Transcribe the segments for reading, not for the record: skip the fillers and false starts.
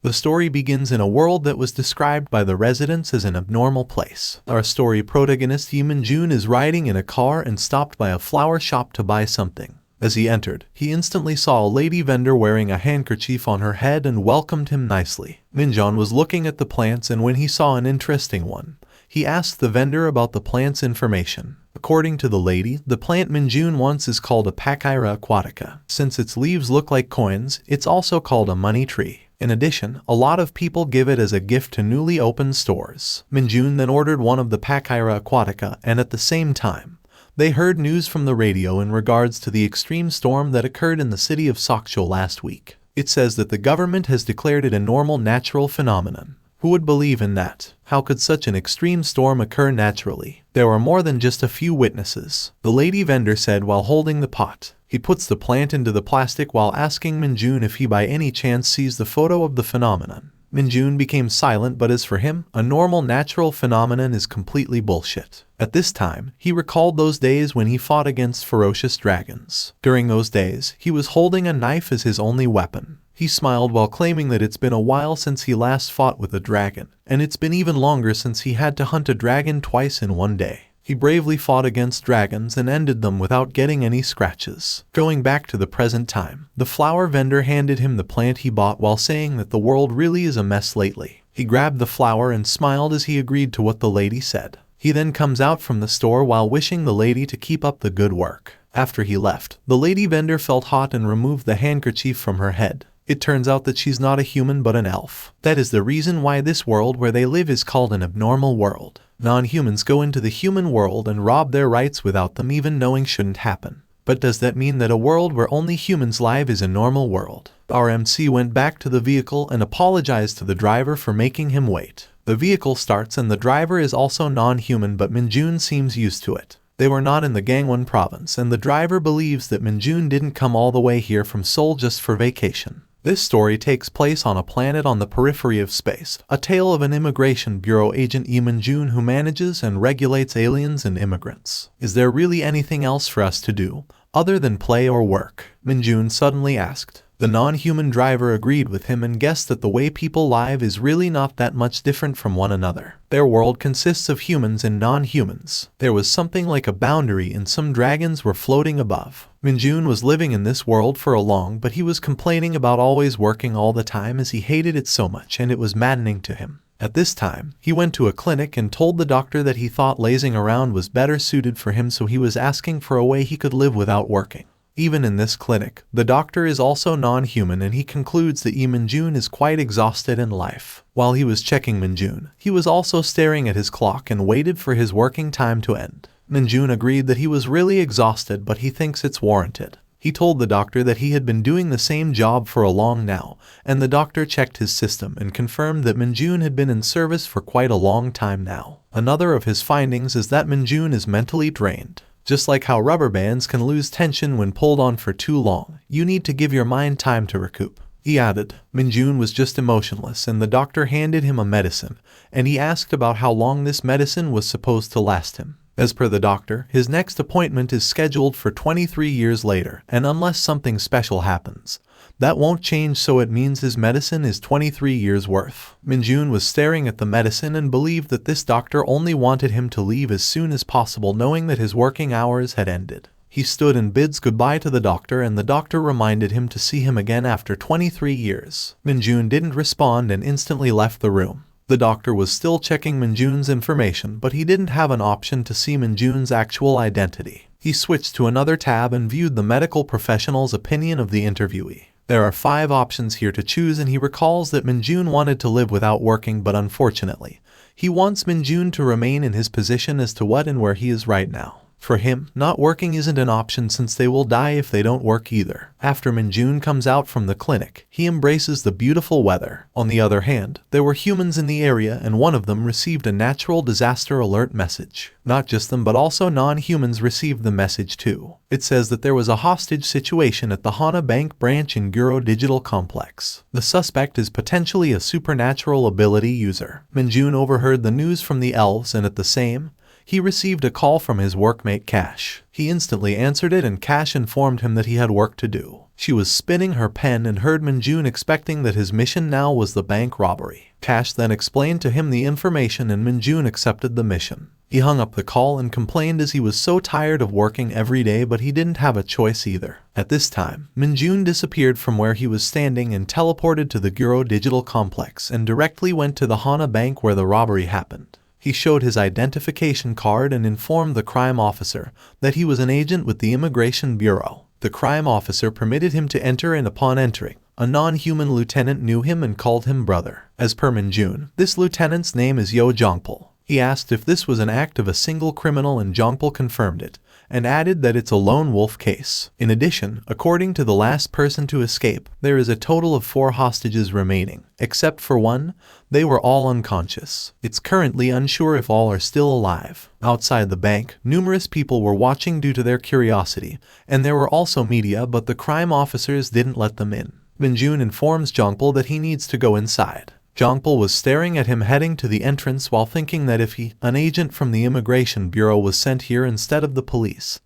The story begins in a world that was described by the residents as an abnormal place. Our story protagonist Min-jun is riding in a car and stopped by a flower shop to buy something. As he entered, he instantly saw a lady vendor wearing a handkerchief on her head and welcomed him nicely. Min-jun was looking at the plants, and when he saw an interesting one, he asked the vendor about the plant's information. According to the lady, the plant Min-jun wants is called a Pachyra aquatica. Since its leaves look like coins, it's also called a money tree. In addition, a lot of people give it as a gift to newly opened stores. Min-jun then ordered one of the Pachyra aquatica, and at the same time, they heard news from the radio in regards to the extreme storm that occurred in the city of Sokcho last week. It says that the government has declared it a normal natural phenomenon. Who would believe in that? How could such an extreme storm occur naturally? There were more than just a few witnesses, the lady vendor said while holding the pot. He puts the plant into the plastic while asking Min-jun if he by any chance sees the photo of the phenomenon. Min-jun became silent, but as for him, a normal natural phenomenon is completely bullshit. At this time, he recalled those days when he fought against ferocious dragons. During those days, he was holding a knife as his only weapon. He smiled while claiming that it's been a while since he last fought with a dragon, and it's been even longer since he had to hunt a dragon twice in one day. He bravely fought against dragons and ended them without getting any scratches. Going back to the present time, the flower vendor handed him the plant he bought while saying that the world really is a mess lately. He grabbed the flower and smiled as he agreed to what the lady said. He then comes out from the store while wishing the lady to keep up the good work. After he left, the lady vendor felt hot and removed the handkerchief from her head. It turns out that she's not a human but an elf. That is the reason why this world where they live is called an abnormal world. Non-humans go into the human world and rob their rights without them even knowing shouldn't happen. But does that mean that a world where only humans live is a normal world? Our MC went back to the vehicle and apologized to the driver for making him wait. The vehicle starts and the driver is also non-human, but Min-jun seems used to it. They were not in the Gangwon province, and the driver believes that Min-jun didn't come all the way here from Seoul just for vacation. This story takes place on a planet on the periphery of space, a tale of an immigration bureau agent Min-jun who manages and regulates aliens and immigrants. Is there really anything else for us to do, other than play or work? Min-jun suddenly asked. The non-human driver agreed with him and guessed that the way people live is really not that much different from one another. Their world consists of humans and non-humans. There was something like a boundary and some dragons were floating above. Min-jun was living in this world for a long, but he was complaining about always working all the time as he hated it so much and it was maddening to him. At this time, he went to a clinic and told the doctor that he thought lazing around was better suited for him, so he was asking for a way he could live without working. Even in this clinic, the doctor is also non-human and he concludes that Min-jun is quite exhausted in life. While he was checking Min-jun, he was also staring at his clock and waited for his working time to end. Min-jun agreed that he was really exhausted, but he thinks it's warranted. He told the doctor that he had been doing the same job for a long now, and the doctor checked his system and confirmed that Min-jun had been in service for quite a long time now. Another of his findings is that Min-jun is mentally drained. Just like how rubber bands can lose tension when pulled on for too long, you need to give your mind time to recoup. He added. Min-jun was just emotionless and the doctor handed him a medicine, and he asked about how long this medicine was supposed to last him. As per the doctor, his next appointment is scheduled for 23 years later, and unless something special happens, that won't change, so it means his medicine is 23 years worth. Min-jun was staring at the medicine and believed that this doctor only wanted him to leave as soon as possible, knowing that his working hours had ended. He stood and bids goodbye to the doctor, and the doctor reminded him to see him again after 23 years. Min-jun didn't respond and instantly left the room. The doctor was still checking Min-jun's information, but he didn't have an option to see Min-jun's actual identity. He switched to another tab and viewed the medical professional's opinion of the interviewee. There are 5 options here to choose, and he recalls that Min-jun wanted to live without working, but unfortunately, he wants Min-jun to remain in his position as to what and where he is right now. For him, not working isn't an option since they will die if they don't work either. After Min-jun comes out from the clinic, he embraces the beautiful weather. On the other hand, there were humans in the area and one of them received a natural disaster alert message. Not just them but also non-humans received the message too. It says that there was a hostage situation at the Hana Bank branch in Guro Digital Complex. The suspect is potentially a supernatural ability user. Min-jun overheard the news from the elves and at the same he received a call from his workmate Cash. He instantly answered it and Cash informed him that he had work to do. She was spinning her pen and heard Minjun expecting that his mission now was the bank robbery. Cash then explained to him the information and Minjun accepted the mission. He hung up the call and complained as he was so tired of working every day, but he didn't have a choice either. At this time, Minjun disappeared from where he was standing and teleported to the Guro Digital Complex and directly went to the Hana Bank where the robbery happened. He showed his identification card and informed the crime officer that he was an agent with the Immigration Bureau. The crime officer permitted him to enter, and upon entering, a non-human lieutenant knew him and called him brother. As per Minjun, this lieutenant's name is Yo Jongpul. He asked if this was an act of a single criminal and Jongpul confirmed it, and added that it's a lone wolf case. In addition, according to the last person to escape, there is a total of 4 hostages remaining. Except for one, they were all unconscious. It's currently unsure if all are still alive. Outside the bank, numerous people were watching due to their curiosity, and there were also media, but the crime officers didn't let them in. Minjun informs Jongpul that he needs to go inside. Jongpul was staring at him heading to the entrance while thinking that if he, an agent from the Immigration Bureau, was sent here instead of the police.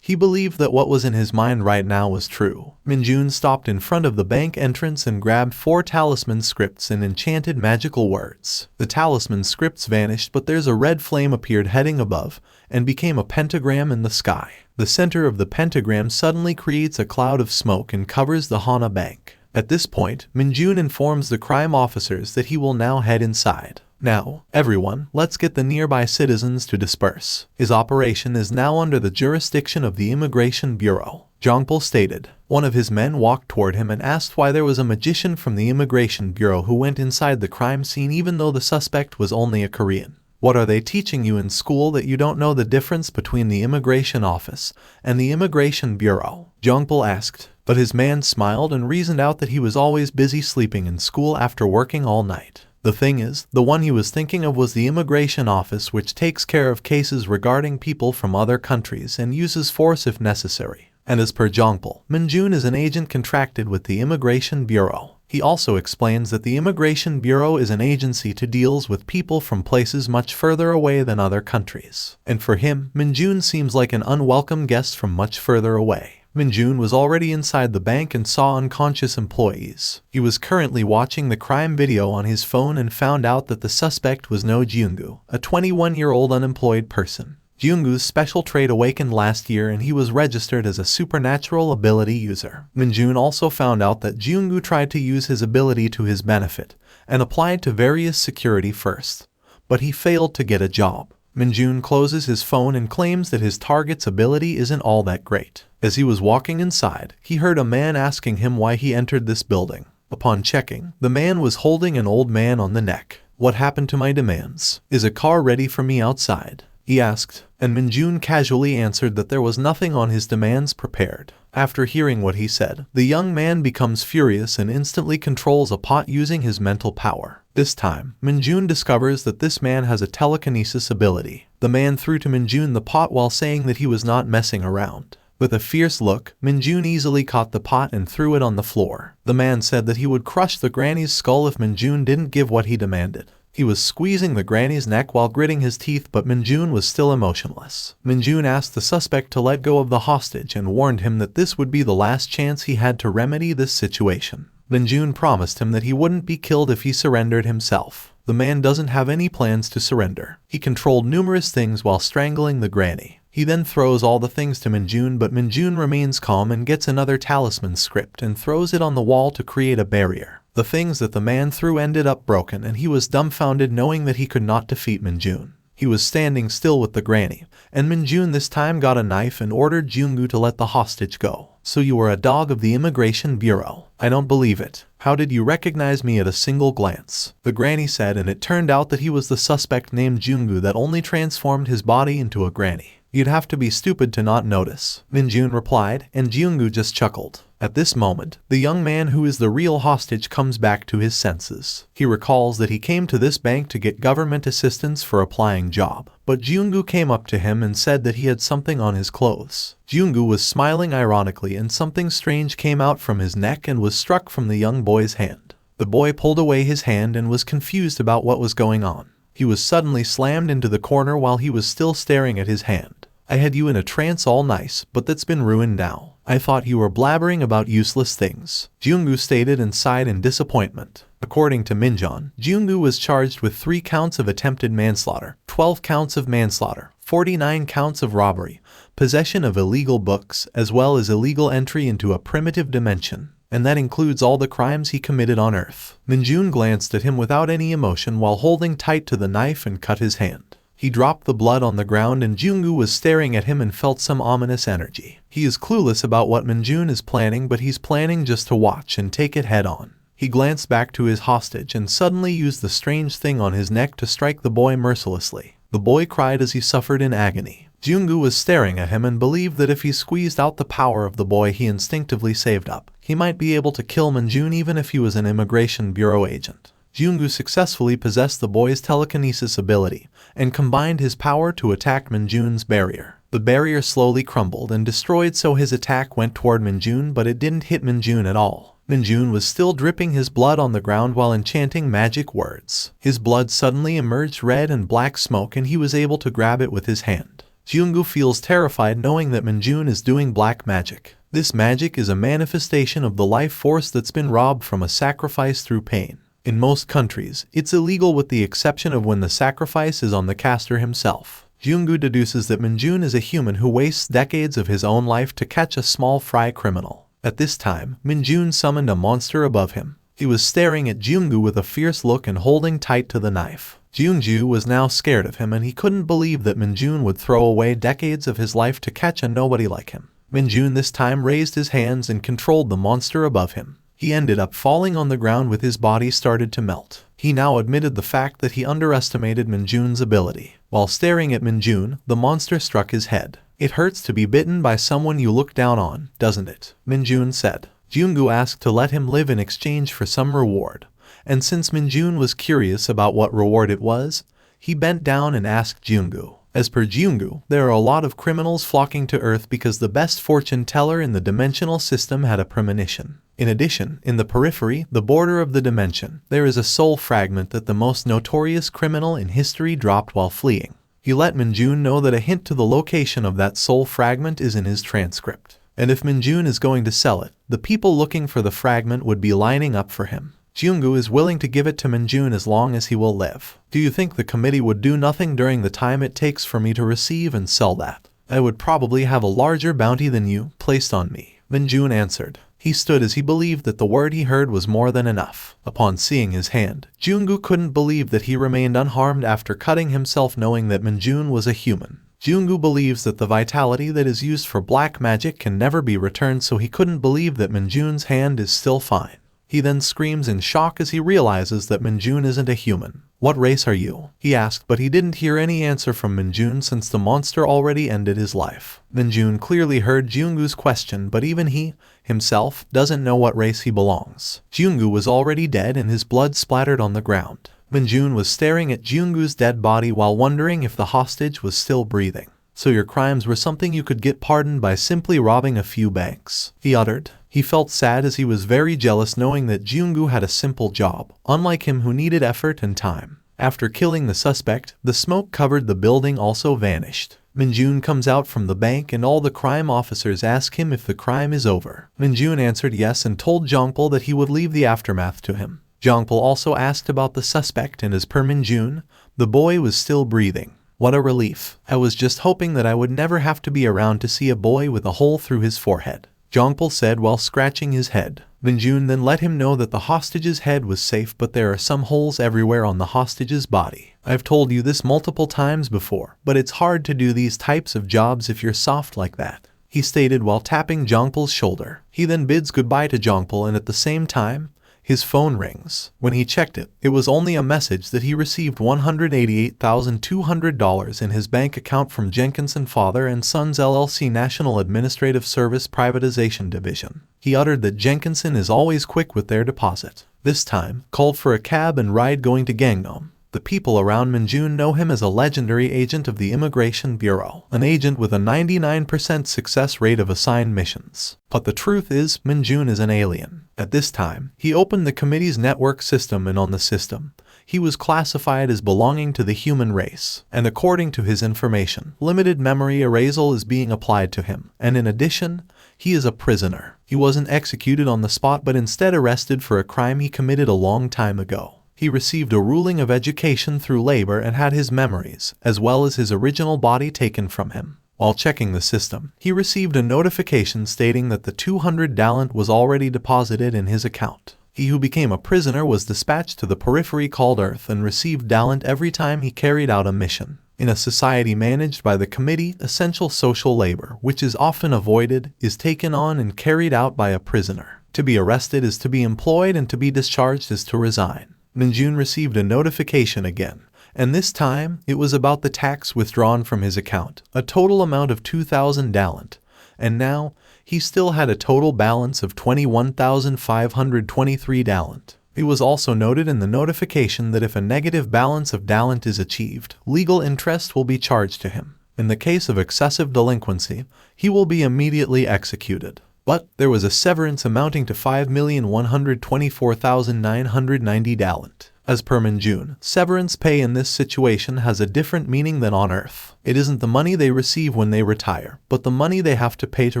He believed that what was in his mind right now was true. Minjun stopped in front of the bank entrance and grabbed 4 talisman scripts and enchanted magical words. The talisman scripts vanished, but there's a red flame appeared heading above and became a pentagram in the sky. The center of the pentagram suddenly creates a cloud of smoke and covers the Hana Bank. At this point, Minjun informs the crime officers that he will now head inside. Now, everyone, let's get the nearby citizens to disperse. His operation is now under the jurisdiction of the Immigration Bureau. Jongpul stated. One of his men walked toward him and asked why there was a magician from the Immigration Bureau who went inside the crime scene even though the suspect was only a Korean. What are they teaching you in school that you don't know the difference between the Immigration Office and the Immigration Bureau? Jongpul asked. But his man smiled and reasoned out that he was always busy sleeping in school after working all night. The thing is, the one he was thinking of was the Immigration Office, which takes care of cases regarding people from other countries and uses force if necessary. And as per Jongpul, Minjun is an agent contracted with the Immigration Bureau. He also explains that the Immigration Bureau is an agency to deals with people from places much further away than other countries. And for him, Minjun seems like an unwelcome guest from much further away. Minjun was already inside the bank and saw unconscious employees. He was currently watching the crime video on his phone and found out that the suspect was No Jeonggu, a 21-year-old unemployed person. Jeonggu's special trait awakened last year and he was registered as a supernatural ability user. Minjun also found out that Jeonggu tried to use his ability to his benefit and applied to various security first, but he failed to get a job. Minjun closes his phone and claims that his target's ability isn't all that great. As he was walking inside, he heard a man asking him why he entered this building. Upon checking, the man was holding an old man on the neck. "What happened to my demands? Is a car ready for me outside?" he asked, and Minjun casually answered that there was nothing on his demands prepared. After hearing what he said, the young man becomes furious and instantly controls a pot using his mental power. This time, Minjun discovers that this man has a telekinesis ability. The man threw to Minjun the pot while saying that he was not messing around. With a fierce look, Minjun easily caught the pot and threw it on the floor. The man said that he would crush the granny's skull if Minjun didn't give what he demanded. He was squeezing the granny's neck while gritting his teeth, but Minjun was still emotionless. Minjun asked the suspect to let go of the hostage and warned him that this would be the last chance he had to remedy this situation. Minjun promised him that he wouldn't be killed if he surrendered himself. The man doesn't have any plans to surrender. He controlled numerous things while strangling the granny. He then throws all the things to Minjun, but Minjun remains calm and gets another talisman script and throws it on the wall to create a barrier. The things that the man threw ended up broken and he was dumbfounded knowing that he could not defeat Minjun. He was standing still with the granny, and Minjun this time got a knife and ordered Jeonggu to let the hostage go. "So you were a dog of the Immigration Bureau. I don't believe it. How did you recognize me at a single glance?" the granny said, and it turned out that he was the suspect named Jeonggu that only transformed his body into a granny. "You'd have to be stupid to not notice," Minjun replied, and Jeonggu just chuckled. At this moment, the young man who is the real hostage comes back to his senses. He recalls that he came to this bank to get government assistance for applying job, but Jeonggu came up to him and said that he had something on his clothes. Jeonggu was smiling ironically and something strange came out from his neck and was struck from the young boy's hand. The boy pulled away his hand and was confused about what was going on. He was suddenly slammed into the corner while he was still staring at his hand. I had you in a trance all nice, but that's been ruined now. I thought you were blabbering about useless things, Jung-gu stated and sighed in disappointment. According to Minjeon, Jung-gu was charged with 3 counts of attempted manslaughter, 12 counts of manslaughter, 49 counts of robbery, possession of illegal books, as well as illegal entry into a primitive dimension. And that includes all the crimes he committed on Earth. Minjeon glanced at him without any emotion while holding tight to the knife and cut his hand. He dropped the blood on the ground and Jung-gu was staring at him and felt some ominous energy. He is clueless about what Minjeon is planning, but he's planning just to watch and take it head on. He glanced back to his hostage and suddenly used the strange thing on his neck to strike the boy mercilessly. The boy cried as he suffered in agony. Jung-gu was staring at him and believed that if he squeezed out the power of the boy he instinctively saved up, he might be able to kill Minjeon even if he was an Immigration Bureau agent. Jung-gu successfully possessed the boy's telekinesis ability and combined his power to attack Minjeon's barrier. The barrier slowly crumbled and destroyed, so his attack went toward Minjeon, but it didn't hit Minjeon at all. Minjeon was still dripping his blood on the ground while enchanting magic words. His blood suddenly emerged red and black smoke and he was able to grab it with his hand. Jung-gu feels terrified knowing that Minjeon is doing black magic. This magic is a manifestation of the life force that's been robbed from a sacrifice through pain. In most countries, it's illegal with the exception of when the sacrifice is on the caster himself. Jung-gu deduces that Minjeon is a human who wastes decades of his own life to catch a small fry criminal. At this time, Minjeon summoned a monster above him. He was staring at Jung-gu with a fierce look and holding tight to the knife. Jung-gu was now scared of him and he couldn't believe that Minjeon would throw away decades of his life to catch a nobody like him. Minjeon this time raised his hands and controlled the monster above him. He ended up falling on the ground with his body started to melt. He now admitted the fact that he underestimated Minjeon's ability. While staring at Minjeon, the monster struck his head. "It hurts to be bitten by someone you look down on, doesn't it?" Minjeon said. Jung-gu asked to let him live in exchange for some reward. And since Minjeon was curious about what reward it was, he bent down and asked Jung-gu. As per Jung-gu, there are a lot of criminals flocking to Earth because the best fortune teller in the dimensional system had a premonition. In addition, in the periphery, the border of the dimension, there is a soul fragment that the most notorious criminal in history dropped while fleeing. He let Minjeon know that a hint to the location of that soul fragment is in his transcript. And if Minjeon is going to sell it, the people looking for the fragment would be lining up for him. Jung-gu is willing to give it to Minjeon as long as he will live. "Do you think the committee would do nothing during the time it takes for me to receive and sell that? I would probably have a larger bounty than you placed on me," Minjeon answered. He stood as he believed that the word he heard was more than enough. Upon seeing his hand, Jung-gu couldn't believe that he remained unharmed after cutting himself, knowing that Minjeon was a human. Jung-gu believes that the vitality that is used for black magic can never be returned, so he couldn't believe that Minjeon's hand is still fine. He then screams in shock as he realizes that Minjeon isn't a human. "What race are you?" he asked, but he didn't hear any answer from Minjeon since the monster already ended his life. Minjeon clearly heard Jung-gu's question, but even he, himself, doesn't know what race he belongs. Jung-gu was already dead and his blood splattered on the ground. Minjeon was staring at Jung-gu's dead body while wondering if the hostage was still breathing. "So your crimes were something you could get pardoned by simply robbing a few banks," he uttered. He felt sad as he was very jealous knowing that Jung-gu had a simple job, unlike him who needed effort and time. After killing the suspect, the smoke covered the building also vanished. Minjeon comes out from the bank and all the crime officers ask him if the crime is over. Minjeon answered yes and told Jongpul that he would leave the aftermath to him. Jongpul also asked about the suspect and as per Minjeon, the boy was still breathing. "What a relief. I was just hoping that I would never have to be around to see a boy with a hole through his forehead," Jongpul said while scratching his head. Minjeon then let him know that the hostage's head was safe, but there are some holes everywhere on the hostage's body. "I've told you this multiple times before, but it's hard to do these types of jobs if you're soft like that," he stated while tapping Jongpul's shoulder. He then bids goodbye to Jongpul and at the same time, his phone rings. When he checked it, it was only a message that he received $188,200 in his bank account from Jenkinson Father and Sons LLC National Administrative Service Privatization Division. He uttered that Jenkinson is always quick with their deposit. This time, called for a cab and ride going to Gangnam. The people around Minjun know him as a legendary agent of the Immigration Bureau, an agent with a 99% success rate of assigned missions. But the truth is, Minjun is an alien. At this time, he opened the committee's network system, and on the system, he was classified as belonging to the human race, and according to his information, limited memory erasal is being applied to him, and in addition, he is a prisoner. He wasn't executed on the spot but instead arrested for a crime he committed a long time ago. He received a ruling of education through labor and had his memories, as well as his original body, taken from him. While checking the system, he received a notification stating that the 200 dalent was already deposited in his account. He who became a prisoner was dispatched to the periphery called Earth and received dalent every time he carried out a mission. In a society managed by the committee, essential social labor, which is often avoided, is taken on and carried out by a prisoner. To be arrested is to be employed, and to be discharged is to resign. Minjun received a notification again, and this time it was about the tax withdrawn from his account, a total amount of 2,000 dalent, and now he still had a total balance of 21,523 dalent. It was also noted in the notification that if a negative balance of dalent is achieved, legal interest will be charged to him. In the case of excessive delinquency, he will be immediately executed. But there was a severance amounting to 5,124,990 dalent. As per Minjun, severance pay in this situation has a different meaning than on Earth. It isn't the money they receive when they retire, but the money they have to pay to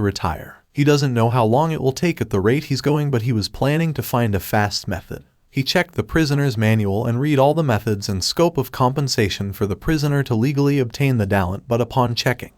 retire. He doesn't know how long it will take at the rate he's going, but he was planning to find a fast method. He checked the prisoner's manual and read all the methods and scope of compensation for the prisoner to legally obtain the dalent, but upon checking,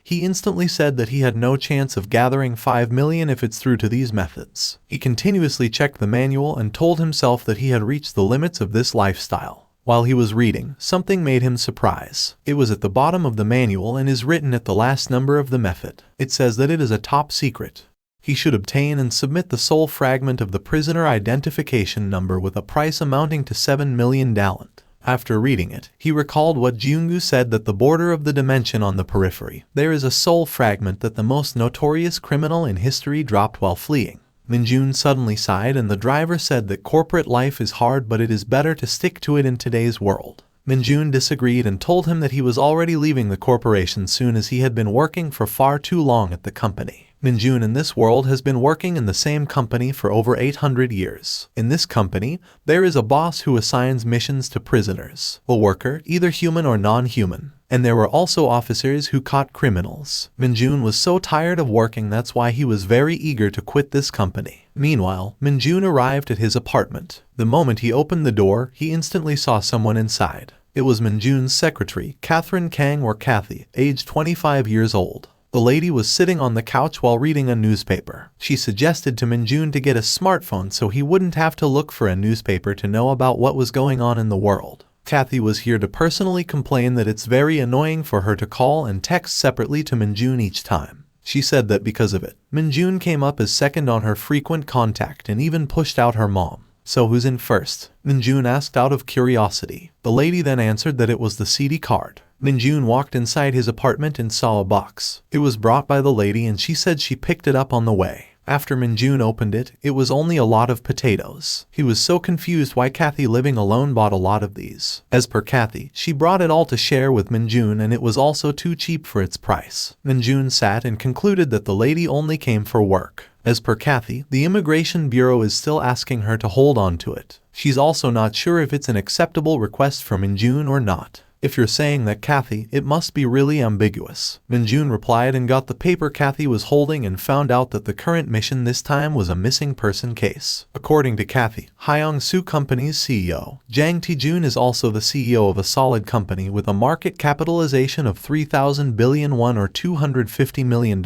he instantly said that he had no chance of gathering 5 million if it's through to these methods. He continuously checked the manual and told himself that he had reached the limits of this lifestyle. While he was reading, something made him surprise. It was at the bottom of the manual and is written at the last number of the method. It says that it is a top secret. He should obtain and submit the sole fragment of the prisoner identification number with a price amounting to 7 million dalent. After reading it, he recalled what Jungu said, that the border of the dimension on the periphery, there is a soul fragment that the most notorious criminal in history dropped while fleeing. Minjun suddenly sighed, and the driver said that corporate life is hard, but it is better to stick to it in today's world. Minjun disagreed and told him that he was already leaving the corporation soon, as he had been working for far too long at the company. Minjun in this world has been working in the same company for over 800 years. In this company, there is a boss who assigns missions to prisoners, a worker, either human or non-human, and there were also officers who caught criminals. Minjun was so tired of working, that's why he was very eager to quit this company. Meanwhile, Minjun arrived at his apartment. The moment he opened the door, he instantly saw someone inside. It was Minjun's secretary, Catherine Kang, or Kathy, aged 25 years old. The lady was sitting on the couch while reading a newspaper. She suggested to Minjun to get a smartphone so he wouldn't have to look for a newspaper to know about what was going on in the world. Kathy was here to personally complain that it's very annoying for her to call and text separately to Minjun each time. She said that because of it, Minjun came up as second on her frequent contact and even pushed out her mom. So who's in first? Minjun asked out of curiosity. The lady then answered that it was the CD card. Minjun walked inside his apartment and saw a box. It was brought by the lady and she said she picked it up on the way. After Minjun opened it, it was only a lot of potatoes. He was so confused why Kathy, living alone, bought a lot of these. As per Kathy, she brought it all to share with Minjun, and it was also too cheap for its price. Minjun sat and concluded that the lady only came for work. As per Kathy, the Immigration Bureau is still asking her to hold on to it. She's also not sure if it's an acceptable request from Minjun or not. If you're saying that, Kathy, it must be really ambiguous. Minjun replied and got the paper Kathy was holding and found out that the current mission this time was a missing person case. According to Kathy, Hyung-soo Company's CEO, Jang Tae-jun, is also the CEO of a solid company with a market capitalization of 3,000 billion won or $250 million.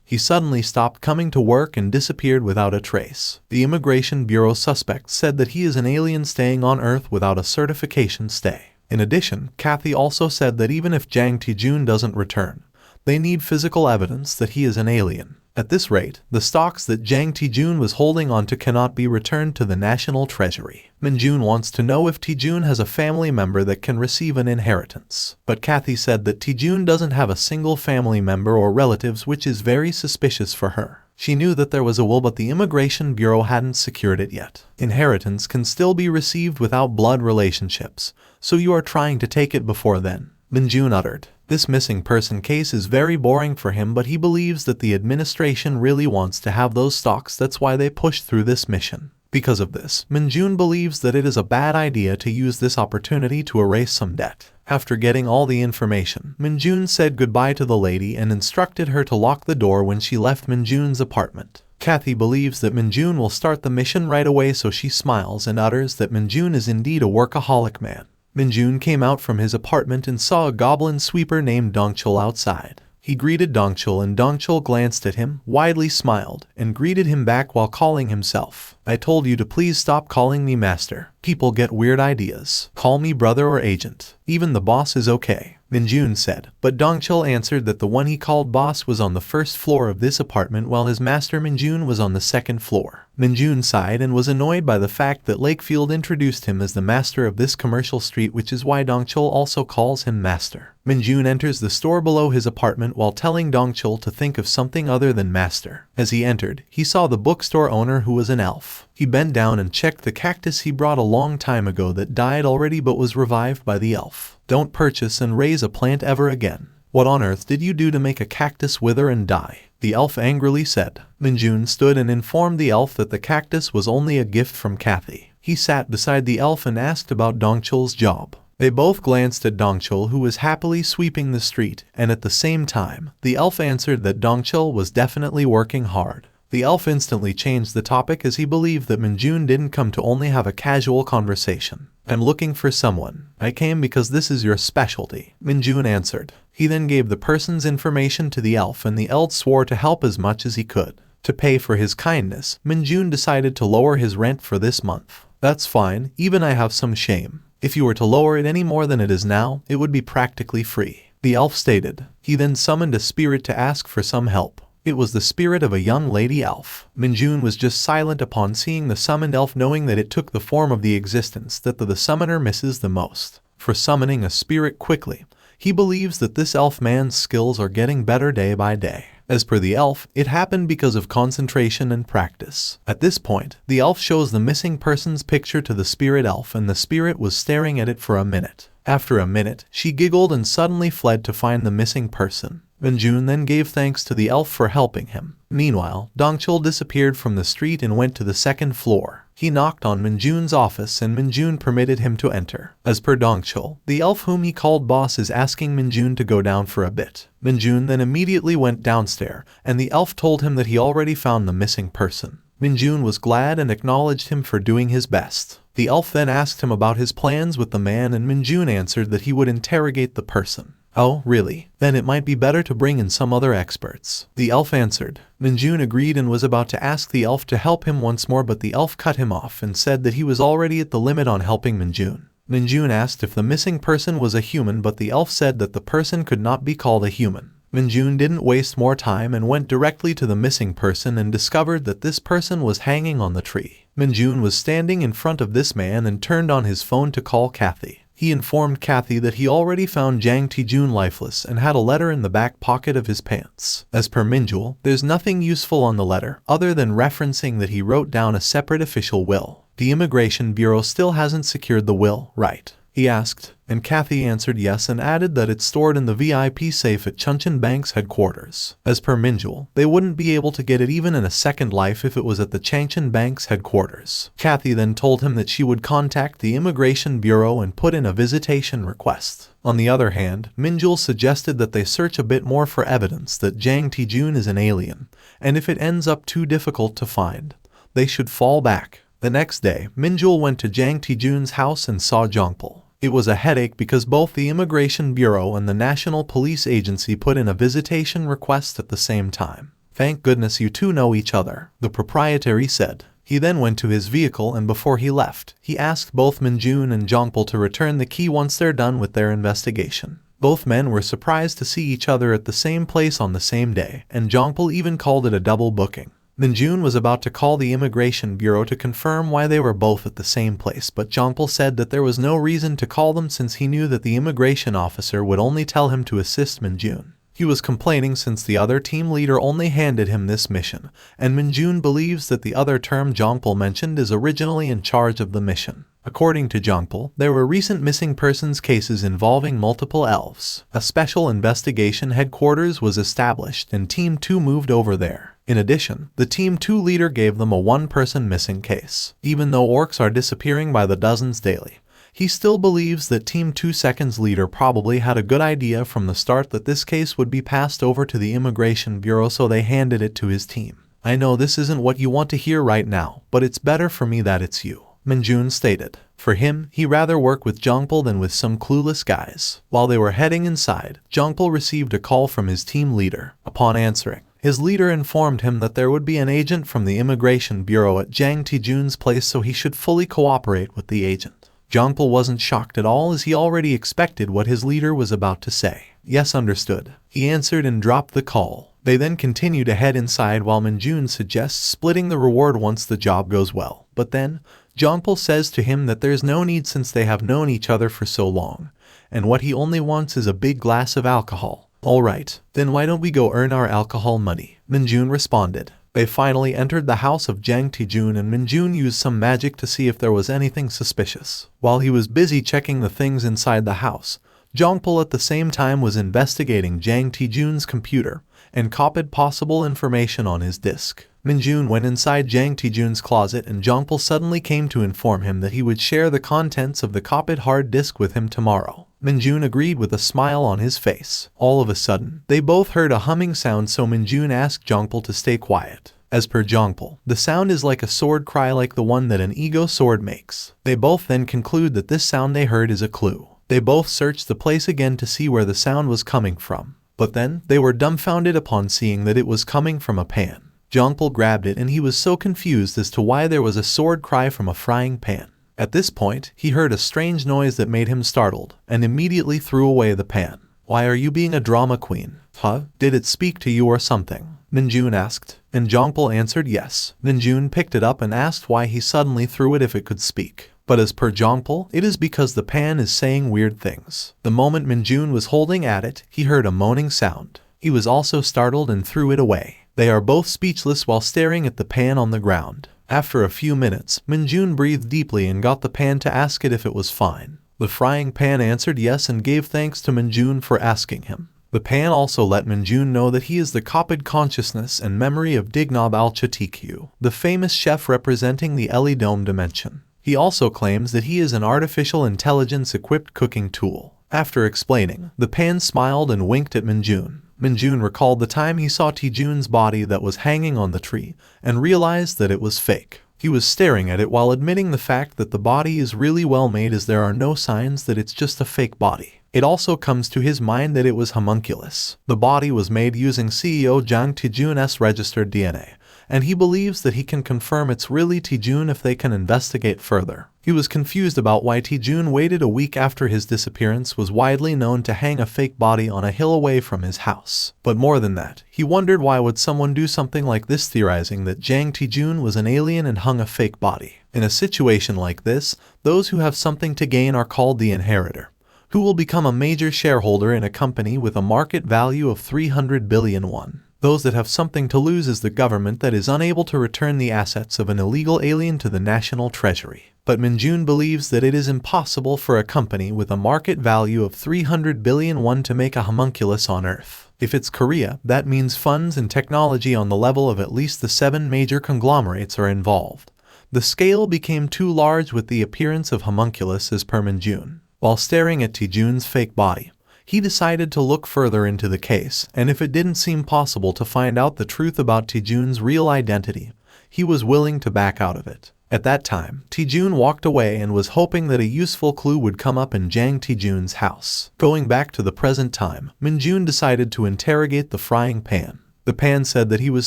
He suddenly stopped coming to work and disappeared without a trace. The Immigration Bureau suspects said that he is an alien staying on Earth without a certification stay. In addition, Kathy also said that even if Jang Tae-jun doesn't return, they need physical evidence that he is an alien. At this rate, the stocks that Jang Taejun was holding onto cannot be returned to the national treasury. Minjun wants to know if Taejun has a family member that can receive an inheritance. But Kathy said that Taejun doesn't have a single family member or relatives, which is very suspicious for her. She knew that there was a will, but the Immigration Bureau hadn't secured it yet. Inheritance can still be received without blood relationships, so you are trying to take it before then, Minjun uttered. This missing person case is very boring for him, but he believes that the administration really wants to have those stocks. That's why they pushed through this mission. Because of this, Minjun believes that it is a bad idea to use this opportunity to erase some debt. After getting all the information, Minjun said goodbye to the lady and instructed her to lock the door when she left Minjun's apartment. Kathy believes that Minjun will start the mission right away, so she smiles and utters that Minjun is indeed a workaholic man. Minjun came out from his apartment and saw a goblin sweeper named Dongchul outside. He greeted Dongchul and Dongchul glanced at him, widely smiled, and greeted him back while calling himself. I told you to please stop calling me master. People get weird ideas. Call me brother or agent. Even the boss is okay, Minjun said. But Dongchul answered that the one he called boss was on the first floor of this apartment while his master Minjun was on the second floor. Minjun sighed and was annoyed by the fact that Lakefield introduced him as the master of this commercial street, which is why Dongchul also calls him master. Minjun enters the store below his apartment while telling Dongchul to think of something other than master. As he entered, he saw the bookstore owner, who was an elf. He bent down and checked the cactus he brought a long time ago that died already but was revived by the elf. Don't purchase and raise a plant ever again. What on earth did you do to make a cactus wither and die? The elf angrily said. Minjun stood and informed the elf that the cactus was only a gift from Kathy. He sat beside the elf and asked about Dongchul's job. They both glanced at Dongchul, who was happily sweeping the street, and at the same time, the elf answered that Dongchul was definitely working hard. The elf instantly changed the topic as he believed that Minjun didn't come to only have a casual conversation. I'm looking for someone. I came because this is your specialty, Minjun answered. He then gave the person's information to the elf, and the elf swore to help as much as he could. To pay for his kindness, Minjun decided to lower his rent for this month. That's fine, even I have some shame. If you were to lower it any more than it is now, it would be practically free, the elf stated. He then summoned a spirit to ask for some help. It was the spirit of a young lady elf. Minjun was just silent upon seeing the summoned elf, knowing that it took the form of the existence that the summoner misses the most. For summoning a spirit quickly, he believes that this elf man's skills are getting better day by day. As per the elf, it happened because of concentration and practice. At this point, the elf shows the missing person's picture to the spirit elf, and the spirit was staring at it for a minute. After a minute, she giggled and suddenly fled to find the missing person. Minjun then gave thanks to the elf for helping him. Meanwhile, Dongchul disappeared from the street and went to the second floor. He knocked on Minjun's office and Minjun permitted him to enter. As per Dongchul, the elf whom he called boss is asking Minjun to go down for a bit. Minjun then immediately went downstairs, and the elf told him that he already found the missing person. Minjun was glad and acknowledged him for doing his best. The elf then asked him about his plans with the man, and Minjun answered that he would interrogate the person. Oh, really? Then it might be better to bring in some other experts, the elf answered. Minjun agreed and was about to ask the elf to help him once more, but the elf cut him off and said that he was already at the limit on helping Minjun. Minjun asked if the missing person was a human, but the elf said that the person could not be called a human. Minjun didn't waste more time and went directly to the missing person and discovered that this person was hanging on the tree. Minjun was standing in front of this man and turned on his phone to call Kathy. He informed Kathy that he already found Jang Taejun lifeless and had a letter in the back pocket of his pants. As per Minjul, there's nothing useful on the letter other than referencing that he wrote down a separate official will. The Immigration Bureau still hasn't secured the will, right? He asked, and Kathy answered yes and added that it's stored in the VIP safe at Chuncheon Bank's headquarters. As per Minjul, they wouldn't be able to get it even in a second life if it was at the Chuncheon Bank's headquarters. Kathy then told him that she would contact the Immigration Bureau and put in a visitation request. On the other hand, Minjul suggested that they search a bit more for evidence that Jang Taejun is an alien, and if it ends up too difficult to find, they should fall back. The next day, Minjul went to Jang Taejun's house and saw Jongpul. It was a headache because both the Immigration Bureau and the National Police Agency put in a visitation request at the same time. Thank goodness you two know each other, the proprietary said. He then went to his vehicle, and before he left, he asked both Minjun and Jongpul to return the key once they're done with their investigation. Both men were surprised to see each other at the same place on the same day, and Jongpul even called it a double booking. Minjun was about to call the Immigration Bureau to confirm why they were both at the same place, but Jongpul said that there was no reason to call them since he knew that the immigration officer would only tell him to assist Minjun. He was complaining since the other team leader only handed him this mission, and Minjun believes that the other term Jongpul mentioned is originally in charge of the mission. According to Jongpul, there were recent missing persons cases involving multiple elves. A special investigation headquarters was established and Team 2 moved over there. In addition, the Team 2 leader gave them a one-person missing case. Even though orcs are disappearing by the dozens daily, he still believes that Team 2 Seconds leader probably had a good idea from the start that this case would be passed over to the Immigration Bureau, so they handed it to his team. I know this isn't what you want to hear right now, but it's better for me that it's you, Minjun stated. For him, he'd rather work with Jongpul than with some clueless guys. While they were heading inside, Jongpul received a call from his team leader. Upon answering, his leader informed him that there would be an agent from the Immigration Bureau at Jang Taejun's place, so he should fully cooperate with the agent. Jongpul wasn't shocked at all, as he already expected what his leader was about to say. Yes, understood, he answered and dropped the call. They then continue to head inside while Minjun suggests splitting the reward once the job goes well. But then, Jongpul says to him that there's no need since they have known each other for so long, and what he only wants is a big glass of alcohol. Alright, then why don't we go earn our alcohol money? Minjun responded. They finally entered the house of Jang Taejun, and Minjun used some magic to see if there was anything suspicious. While he was busy checking the things inside the house, Jongpul at the same time was investigating Jang Taejun's computer and copied possible information on his disk. Minjun went inside Jang Taejun's closet, and Jongpul suddenly came to inform him that he would share the contents of the copied hard disk with him tomorrow. Minjun agreed with a smile on his face. All of a sudden, they both heard a humming sound, so Minjun asked Jongpul to stay quiet. As per Jongpul, the sound is like a sword cry, like the one that an ego sword makes. They both then conclude that this sound they heard is a clue. They both searched the place again to see where the sound was coming from. But then, they were dumbfounded upon seeing that it was coming from a pan. Jongpul grabbed it, and he was so confused as to why there was a sword cry from a frying pan. At this point, he heard a strange noise that made him startled, and immediately threw away the pan. Why are you being a drama queen? Huh? Did it speak to you or something? Minjun asked, and Jongpul answered yes. Minjun picked it up and asked why he suddenly threw it if it could speak. But as per Jongpul, it is because the pan is saying weird things. The moment Minjun was holding at it, he heard a moaning sound. He was also startled and threw it away. They are both speechless while staring at the pan on the ground. After a few minutes, Minjun breathed deeply and got the pan to ask it if it was fine. The frying pan answered yes and gave thanks to Minjun for asking him. The pan also let Minjun know that he is the copied consciousness and memory of Dignob al-Chatikyu, the famous chef representing the Eli Dome dimension. He also claims that he is an artificial intelligence-equipped cooking tool. After explaining, the pan smiled and winked at Minjun. Minjun recalled the time he saw Taejun's body that was hanging on the tree and realized that it was fake. He was staring at it while admitting the fact that the body is really well made, as there are no signs that it's just a fake body. It also comes to his mind that it was homunculus. The body was made using CEO Jang Taejun's registered DNA, and he believes that he can confirm it's really Taejun if they can investigate further. He was confused about why Taejun waited a week after his disappearance, was widely known to hang a fake body on a hill away from his house. But more than that, he wondered why would someone do something like this, theorizing that Jang Taejun was an alien and hung a fake body. In a situation like this, those who have something to gain are called the inheritor, who will become a major shareholder in a company with a market value of 300 billion won. Those that have something to lose is the government that is unable to return the assets of an illegal alien to the national treasury. But Minjun believes that it is impossible for a company with a market value of 300 billion won to make a homunculus on Earth. If it's Korea, that means funds and technology on the level of at least the 7 major conglomerates are involved. The scale became too large with the appearance of homunculus, as per Minjun. While staring at Taejun's fake body, he decided to look further into the case, and if it didn't seem possible to find out the truth about Taejun's real identity, he was willing to back out of it. At that time, Taejun walked away and was hoping that a useful clue would come up in Jang Taejun's house. Going back to the present time, Minjun decided to interrogate the frying pan. The pan said that he was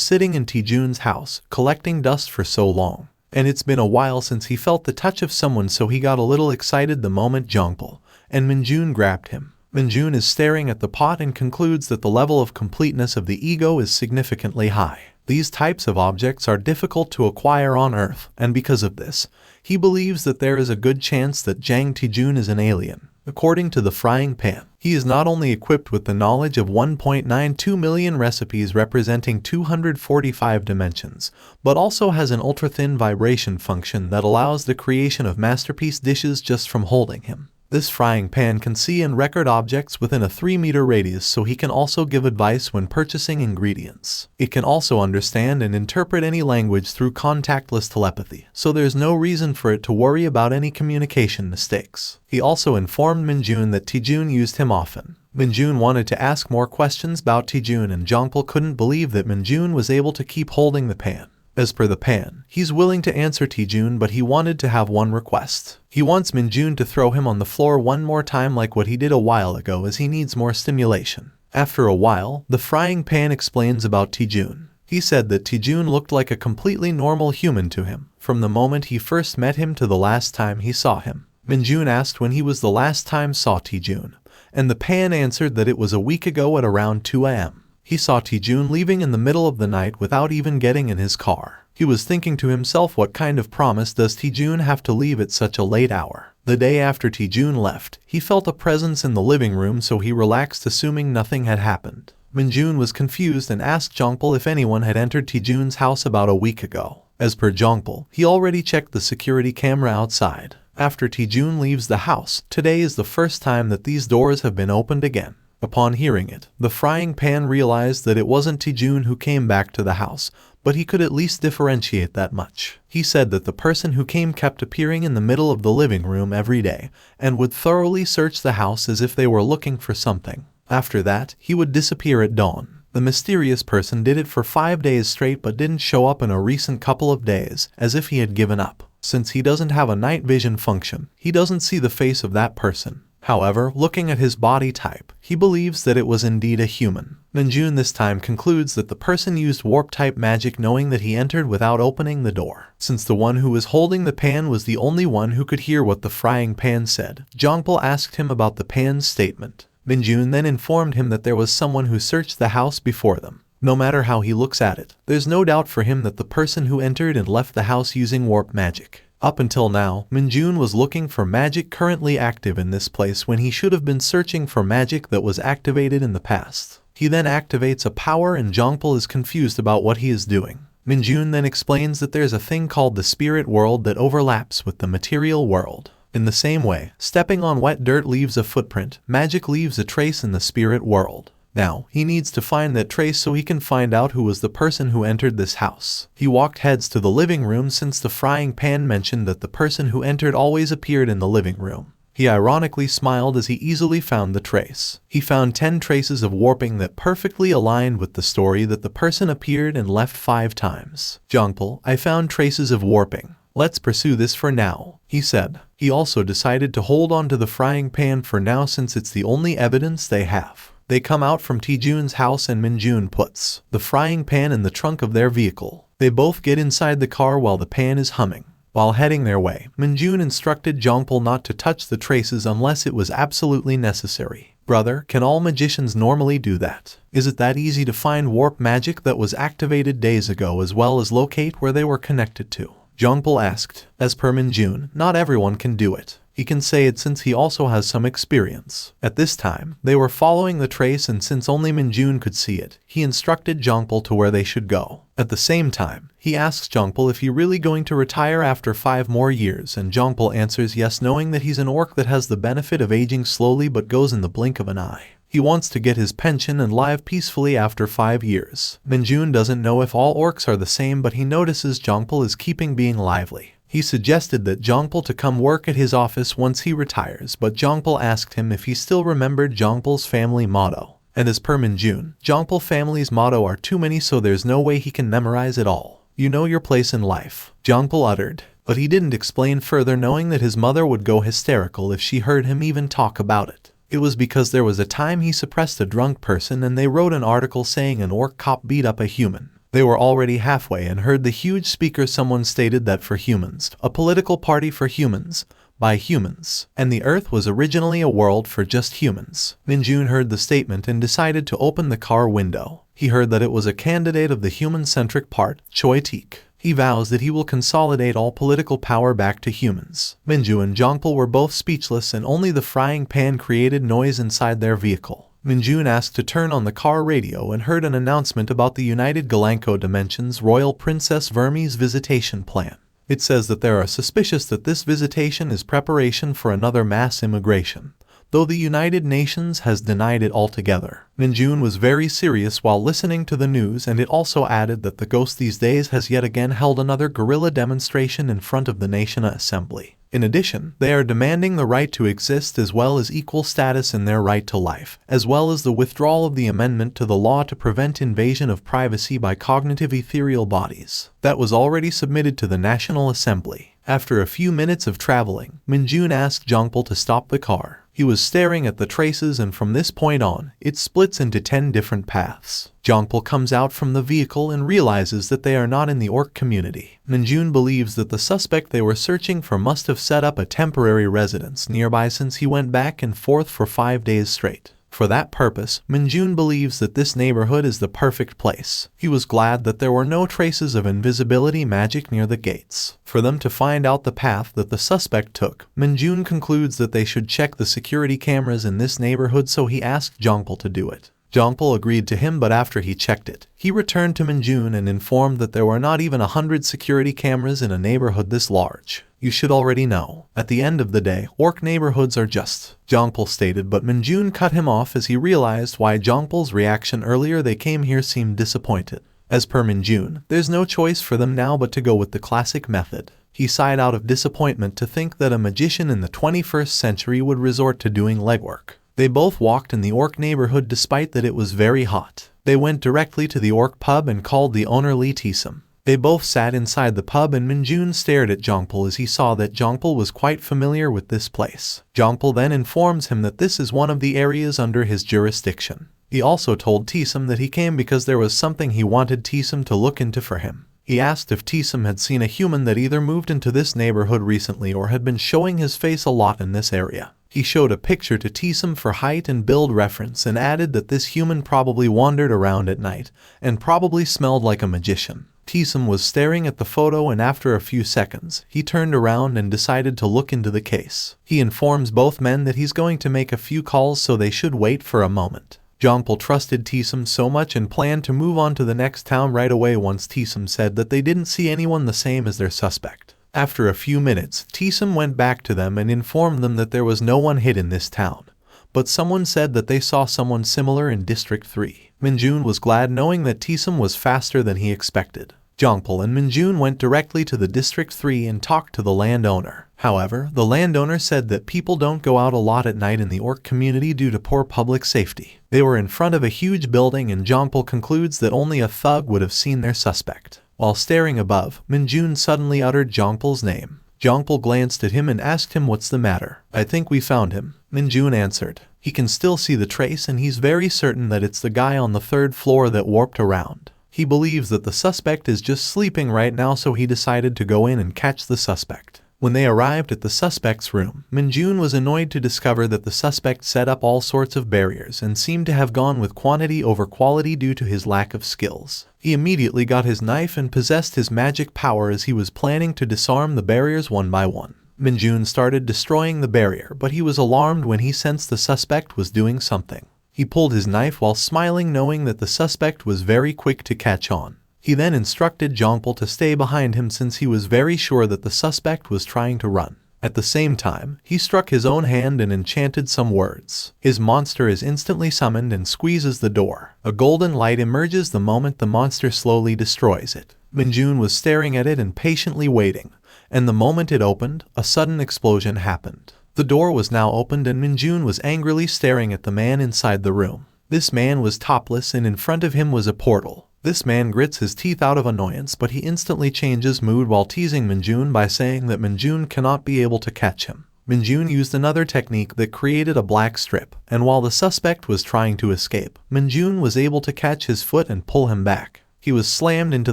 sitting in Taejun's house, collecting dust for so long, and it's been a while since he felt the touch of someone, so he got a little excited the moment Jongpul and Minjun grabbed him. Minjun is staring at the pot and concludes that the level of completeness of the ego is significantly high. These types of objects are difficult to acquire on Earth, and because of this, he believes that there is a good chance that Jang Taejun is an alien. According to the frying pan, he is not only equipped with the knowledge of 1.92 million recipes representing 245 dimensions, but also has an ultra-thin vibration function that allows the creation of masterpiece dishes just from holding him. This frying pan can see and record objects within a 3-meter radius, so he can also give advice when purchasing ingredients. It can also understand and interpret any language through contactless telepathy, so there's no reason for it to worry about any communication mistakes. He also informed Minjun that Taejun used him often. Minjun wanted to ask more questions about Taejun, and Jongpal couldn't believe that Minjun was able to keep holding the pan. As per the pan, he's willing to answer Taejun, but he wanted to have one request. He wants Minjun to throw him on the floor one more time like what he did a while ago, as he needs more stimulation. After a while, the frying pan explains about Taejun. He said that Taejun looked like a completely normal human to him, from the moment he first met him to the last time he saw him. Minjun asked when he was the last time saw Taejun, and the pan answered that it was a week ago at around 2 a.m. He saw Taejun leaving in the middle of the night without even getting in his car. He was thinking to himself, what kind of promise does Taejun have to leave at such a late hour? The day after Taejun left, he felt a presence in the living room, so he relaxed, assuming nothing had happened. Minjun was confused and asked Jongpal if anyone had entered Taejun's house about a week ago. As per Jongpal, he already checked the security camera outside. After Taejun leaves the house, today is the first time that these doors have been opened again. Upon hearing it, the frying pan realized that it wasn't Taejun who came back to the house, but he could at least differentiate that much. He said that the person who came kept appearing in the middle of the living room every day, and would thoroughly search the house as if they were looking for something. After that, he would disappear at dawn. The mysterious person did it for 5 days straight but didn't show up in a recent couple of days, as if he had given up. Since he doesn't have a night vision function, he doesn't see the face of that person. However, looking at his body type, he believes that it was indeed a human. Minjun this time concludes that the person used warp-type magic, knowing that he entered without opening the door. Since the one who was holding the pan was the only one who could hear what the frying pan said, Jongpal asked him about the pan's statement. Minjun then informed him that there was someone who searched the house before them. No matter how he looks at it, there's no doubt for him that the person who entered and left the house using warp magic. Up until now, Minjun was looking for magic currently active in this place when he should have been searching for magic that was activated in the past. He then activates a power, and Jongpal is confused about what he is doing. Minjun then explains that there's a thing called the spirit world that overlaps with the material world. In the same way, stepping on wet dirt leaves a footprint, magic leaves a trace in the spirit world. Now, he needs to find that trace so he can find out who was the person who entered this house. He walked heads to the living room since the frying pan mentioned that the person who entered always appeared in the living room. He ironically smiled as he easily found the trace. He found 10 traces of warping that perfectly aligned with the story that the person appeared and left 5 times. Jongpal, I found traces of warping. Let's pursue this for now, he said. He also decided to hold on to the frying pan for now since it's the only evidence they have. They come out from Taejun's house and Minjun puts the frying pan in the trunk of their vehicle. They both get inside the car while the pan is humming. While heading their way, Minjun instructed Jongpal not to touch the traces unless it was absolutely necessary. Brother, can all magicians normally do that? Is it that easy to find warp magic that was activated days ago as well as locate where they were connected to? Jongpal asked. As per Minjun, not everyone can do it. He can say it since he also has some experience. At this time, they were following the trace, and since only Minjun could see it, he instructed Jongpal to where they should go. At the same time, he asks Jongpal if he's really going to retire after 5 more years, and Jongpal answers yes, knowing that he's an orc that has the benefit of aging slowly but goes in the blink of an eye. He wants to get his pension and live peacefully after 5 years. Minjun doesn't know if all orcs are the same, but he notices Jongpal is keeping being lively. He suggested that Jongpal to come work at his office once he retires, but Jongpal asked him if he still remembered Jongpal's family motto. And as per Minjun, Jongpal family's motto are too many, so there's no way he can memorize it all. You know your place in life, Jongpal uttered. But he didn't explain further, knowing that his mother would go hysterical if she heard him even talk about it. It was because there was a time he suppressed a drunk person and they wrote an article saying an orc cop beat up a human. They were already halfway and heard the huge speaker. Someone stated that for humans, a political party for humans, by humans, and the Earth was originally a world for just humans. Minjun heard the statement and decided to open the car window. He heard that it was a candidate of the human-centric part, Choi Teak. He vows that he will consolidate all political power back to humans. Minju and Jongpul were both speechless, and only the frying pan created noise inside their vehicle. Minjun asked to turn on the car radio and heard an announcement about the United Galanko Dimensions Royal Princess Vermes visitation plan. It says that there are suspicious that this visitation is preparation for another mass immigration, though the United Nations has denied it altogether. Minjun was very serious while listening to the news, and it also added that the Ghost these days has yet again held another guerrilla demonstration in front of the Nation Assembly. In addition, they are demanding the right to exist as well as equal status in their right to life, as well as the withdrawal of the amendment to the law to prevent invasion of privacy by cognitive ethereal bodies. That was already submitted to the National Assembly. After a few minutes of traveling, Minjun asked Jongpul to stop the car. He was staring at the traces, and from this point on, it splits into 10 different paths. Jongpul comes out from the vehicle and realizes that they are not in the Orc community. Minjun believes that the suspect they were searching for must have set up a temporary residence nearby, since he went back and forth for 5 days straight. For that purpose, Minjun believes that this neighborhood is the perfect place. He was glad that there were no traces of invisibility magic near the gates. For them to find out the path that the suspect took, Minjun concludes that they should check the security cameras in this neighborhood, so he asked Jongpul to do it. Jongpul agreed to him, but after he checked it, he returned to Minjun and informed that there were not even 100 security cameras in a neighborhood this large. You should already know. At the end of the day, Orc neighborhoods are just, Jongpul stated, but Minjun cut him off as he realized why Jongpul's reaction earlier they came here seemed disappointed. As per Minjun, there's no choice for them now but to go with the classic method. He sighed out of disappointment to think that a magician in the 21st century would resort to doing legwork. They both walked in the Orc neighborhood despite that it was very hot. They went directly to the Orc pub and called the owner Lee Tisum. They both sat inside the pub, and Minjun stared at Jongpul as he saw that Jongpul was quite familiar with this place. Jongpul then informs him that this is one of the areas under his jurisdiction. He also told Tisum that he came because there was something he wanted Tisum to look into for him. He asked if Tisum had seen a human that either moved into this neighborhood recently or had been showing his face a lot in this area. He showed a picture to Tisum for height and build reference and added that this human probably wandered around at night and probably smelled like a magician. Tisum was staring at the photo, and after a few seconds, he turned around and decided to look into the case. He informs both men that he's going to make a few calls, so they should wait for a moment. Jongpul trusted Tisum so much and planned to move on to the next town right away once Tisum said that they didn't see anyone the same as their suspect. After a few minutes, Tisum went back to them and informed them that there was no one hid in this town, but someone said that they saw someone similar in District 3. Minjun was glad knowing that Tisum was faster than he expected. Jongpul and Minjun went directly to the District 3 and talked to the landowner. However, the landowner said that people don't go out a lot at night in the Orc community due to poor public safety. They were in front of a huge building, and Jongpul concludes that only a thug would have seen their suspect. While staring above, Minjun suddenly uttered Jongpul's name. Jongpul glanced at him and asked him, "What's the matter?" "I think we found him," Minjun answered. He can still see the trace, and he's very certain that it's the guy on the 3rd floor that warped around. He believes that the suspect is just sleeping right now, so he decided to go in and catch the suspect. When they arrived at the suspect's room, Minjun was annoyed to discover that the suspect set up all sorts of barriers and seemed to have gone with quantity over quality due to his lack of skills. He immediately got his knife and possessed his magic power as he was planning to disarm the barriers one by one. Minjun started destroying the barrier, but he was alarmed when he sensed the suspect was doing something. He pulled his knife while smiling, knowing that the suspect was very quick to catch on. He then instructed Jongpul to stay behind him since he was very sure that the suspect was trying to run. At the same time, he struck his own hand and enchanted some words. His monster is instantly summoned and squeezes the door. A golden light emerges the moment the monster slowly destroys it. Minjun was staring at it and patiently waiting, and the moment it opened, a sudden explosion happened. The door was now opened, and Minjun was angrily staring at the man inside the room. This man was topless, and in front of him was a portal. This man grits his teeth out of annoyance, but he instantly changes mood while teasing Minjun by saying that Minjun cannot be able to catch him. Minjun used another technique that created a black strip, and while the suspect was trying to escape, Minjun was able to catch his foot and pull him back. He was slammed into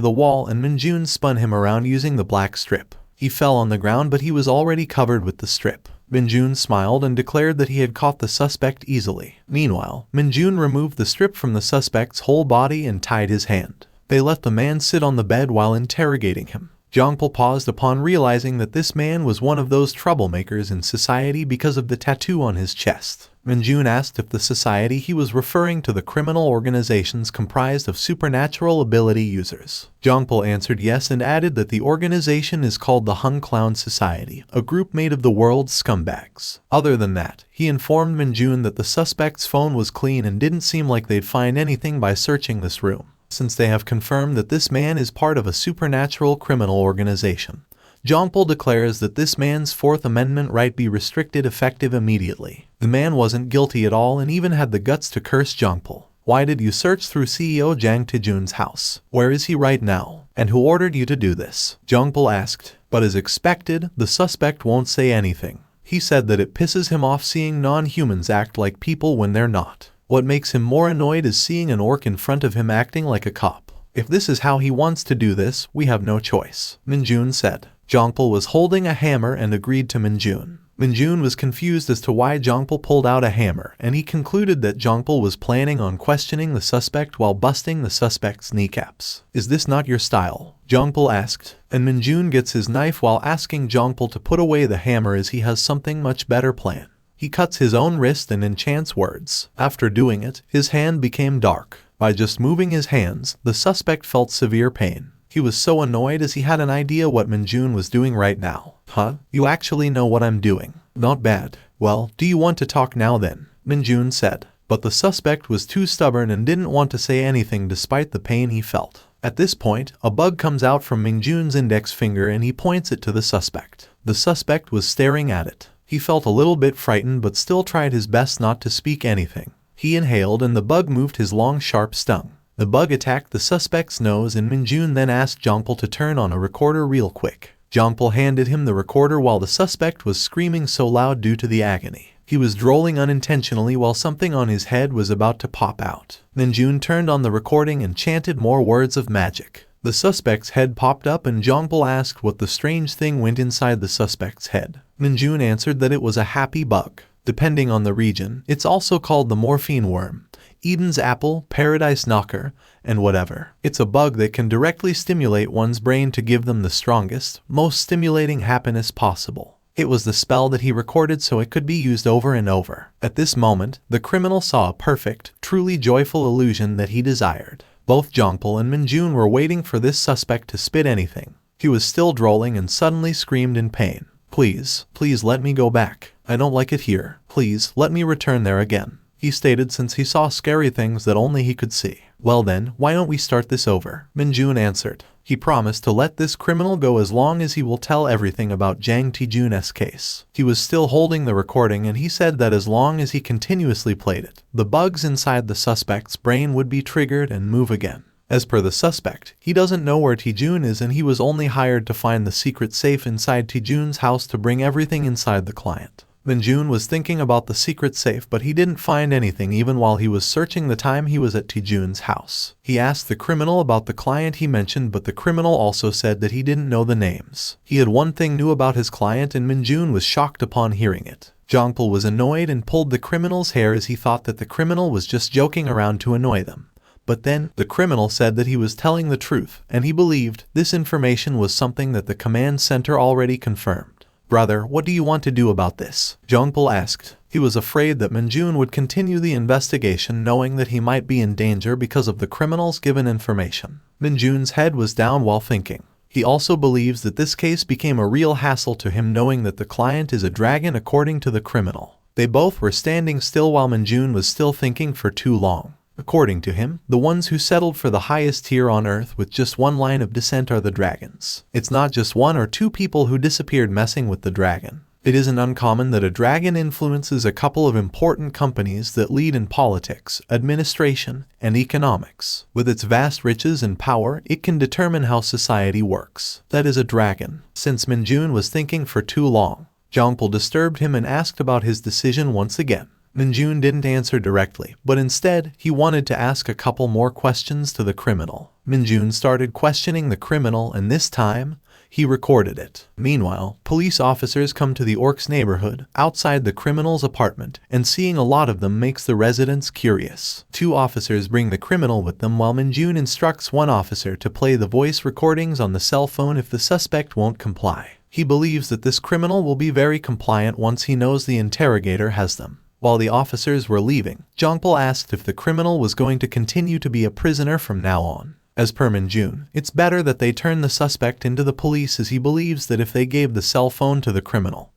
the wall, and Minjun spun him around using the black strip. He fell on the ground, but he was already covered with the strip. Minjun smiled and declared that he had caught the suspect easily. Meanwhile, Minjun removed the strip from the suspect's whole body and tied his hand. They let the man sit on the bed while interrogating him. Jongpal paused upon realizing that this man was one of those troublemakers in society because of the tattoo on his chest. Minjun asked if the society he was referring to the criminal organizations comprised of supernatural ability users. Jongpal answered yes and added that the organization is called the Hung Clown Society, a group made of the world's scumbags. Other than that, he informed Minjun that the suspect's phone was clean and didn't seem like they'd find anything by searching this room, since they have confirmed that this man is part of a supernatural criminal organization. Jongpal declares that this man's Fourth Amendment right be restricted effective immediately. The man wasn't guilty at all and even had the guts to curse Jongpal. Why did you search through CEO Jang Taejun's house? Where is he right now? And who ordered you to do this? Jongpal asked. But as expected, the suspect won't say anything. He said that it pisses him off seeing non-humans act like people when they're not. What makes him more annoyed is seeing an orc in front of him acting like a cop. If this is how he wants to do this, we have no choice, Minjun said. Jongpal was holding a hammer and agreed to Minjun. Minjun was confused as to why Jongpal pulled out a hammer, and he concluded that Jongpal was planning on questioning the suspect while busting the suspect's kneecaps. Is this not your style? Jongpal asked, and Minjun gets his knife while asking Jongpal to put away the hammer as he has something much better planned. He cuts his own wrist and enchants words. After doing it, his hand became dark. By just moving his hands, the suspect felt severe pain. He was so annoyed as he had an idea what Minjun was doing right now. Huh? You actually know what I'm doing. Not bad. Well, do you want to talk now then? Minjun said. But the suspect was too stubborn and didn't want to say anything despite the pain he felt. At this point, a bug comes out from Minjun's index finger and he points it to the suspect. The suspect was staring at it. He felt a little bit frightened but still tried his best not to speak anything. He inhaled and the bug moved his long sharp stung. The bug attacked the suspect's nose and Minjun then asked Jongpal to turn on a recorder real quick. Jongpal handed him the recorder while the suspect was screaming so loud due to the agony. He was drooling unintentionally while something on his head was about to pop out. Minjun turned on the recording and chanted more words of magic. The suspect's head popped up and Jongpal asked what the strange thing went inside the suspect's head. Minjun answered that it was a happy bug. Depending on the region, it's also called the morphine worm, Eden's apple, paradise knocker, and whatever. It's a bug that can directly stimulate one's brain to give them the strongest, most stimulating happiness possible. It was the spell that he recorded so it could be used over and over. At this moment, the criminal saw a perfect, truly joyful illusion that he desired. Both Jongpal and Minjun were waiting for this suspect to spit anything. He was still drooling and suddenly screamed in pain. Please, please let me go back. I don't like it here. Please, let me return there again, he stated since he saw scary things that only he could see. Well then, why don't we start this over? Minjun answered. He promised to let this criminal go as long as he will tell everything about Jang Taejun's case. He was still holding the recording and he said that as long as he continuously played it, the bugs inside the suspect's brain would be triggered and move again. As per the suspect, he doesn't know where Taejun is and he was only hired to find the secret safe inside Taejun's house to bring everything inside the client. Minjun was thinking about the secret safe but he didn't find anything even while he was searching the time he was at Taejun's house. He asked the criminal about the client he mentioned but the criminal also said that he didn't know the names. He had one thing new about his client and Minjun was shocked upon hearing it. Jongpal was annoyed and pulled the criminal's hair as he thought that the criminal was just joking around to annoy them. But then, the criminal said that he was telling the truth, and he believed this information was something that the command center already confirmed. Brother, what do you want to do about this? Jongpal asked. He was afraid that Minjun would continue the investigation knowing that he might be in danger because of the criminal's given information. Minjun's head was down while thinking. He also believes that this case became a real hassle to him knowing that the client is a dragon according to the criminal. They both were standing still while Minjun was still thinking for too long. According to him, the ones who settled for the highest tier on Earth with just one line of descent are the dragons. It's not just one or two people who disappeared messing with the dragon. It isn't uncommon that a dragon influences a couple of important companies that lead in politics, administration, and economics. With its vast riches and power, it can determine how society works. That is a dragon. Since Minjun was thinking for too long, Jongpal disturbed him and asked about his decision once again. Minjun didn't answer directly, but instead, he wanted to ask a couple more questions to the criminal. Minjun started questioning the criminal and this time, He recorded it. Meanwhile, police officers come to the Orcs neighborhood, outside the criminal's apartment, and seeing a lot of them makes the residents curious. 2 officers bring the criminal with them while Minjun instructs one officer to play the voice recordings on the cell phone if the suspect won't comply. He believes that this criminal will be very compliant once he knows the interrogator has them. While the officers were leaving, Jongpal asked if the criminal was going to continue to be a prisoner from now on. As per Minjun, it's better that they turn the suspect into the police, as he believes that if they gave the cell phone to the criminal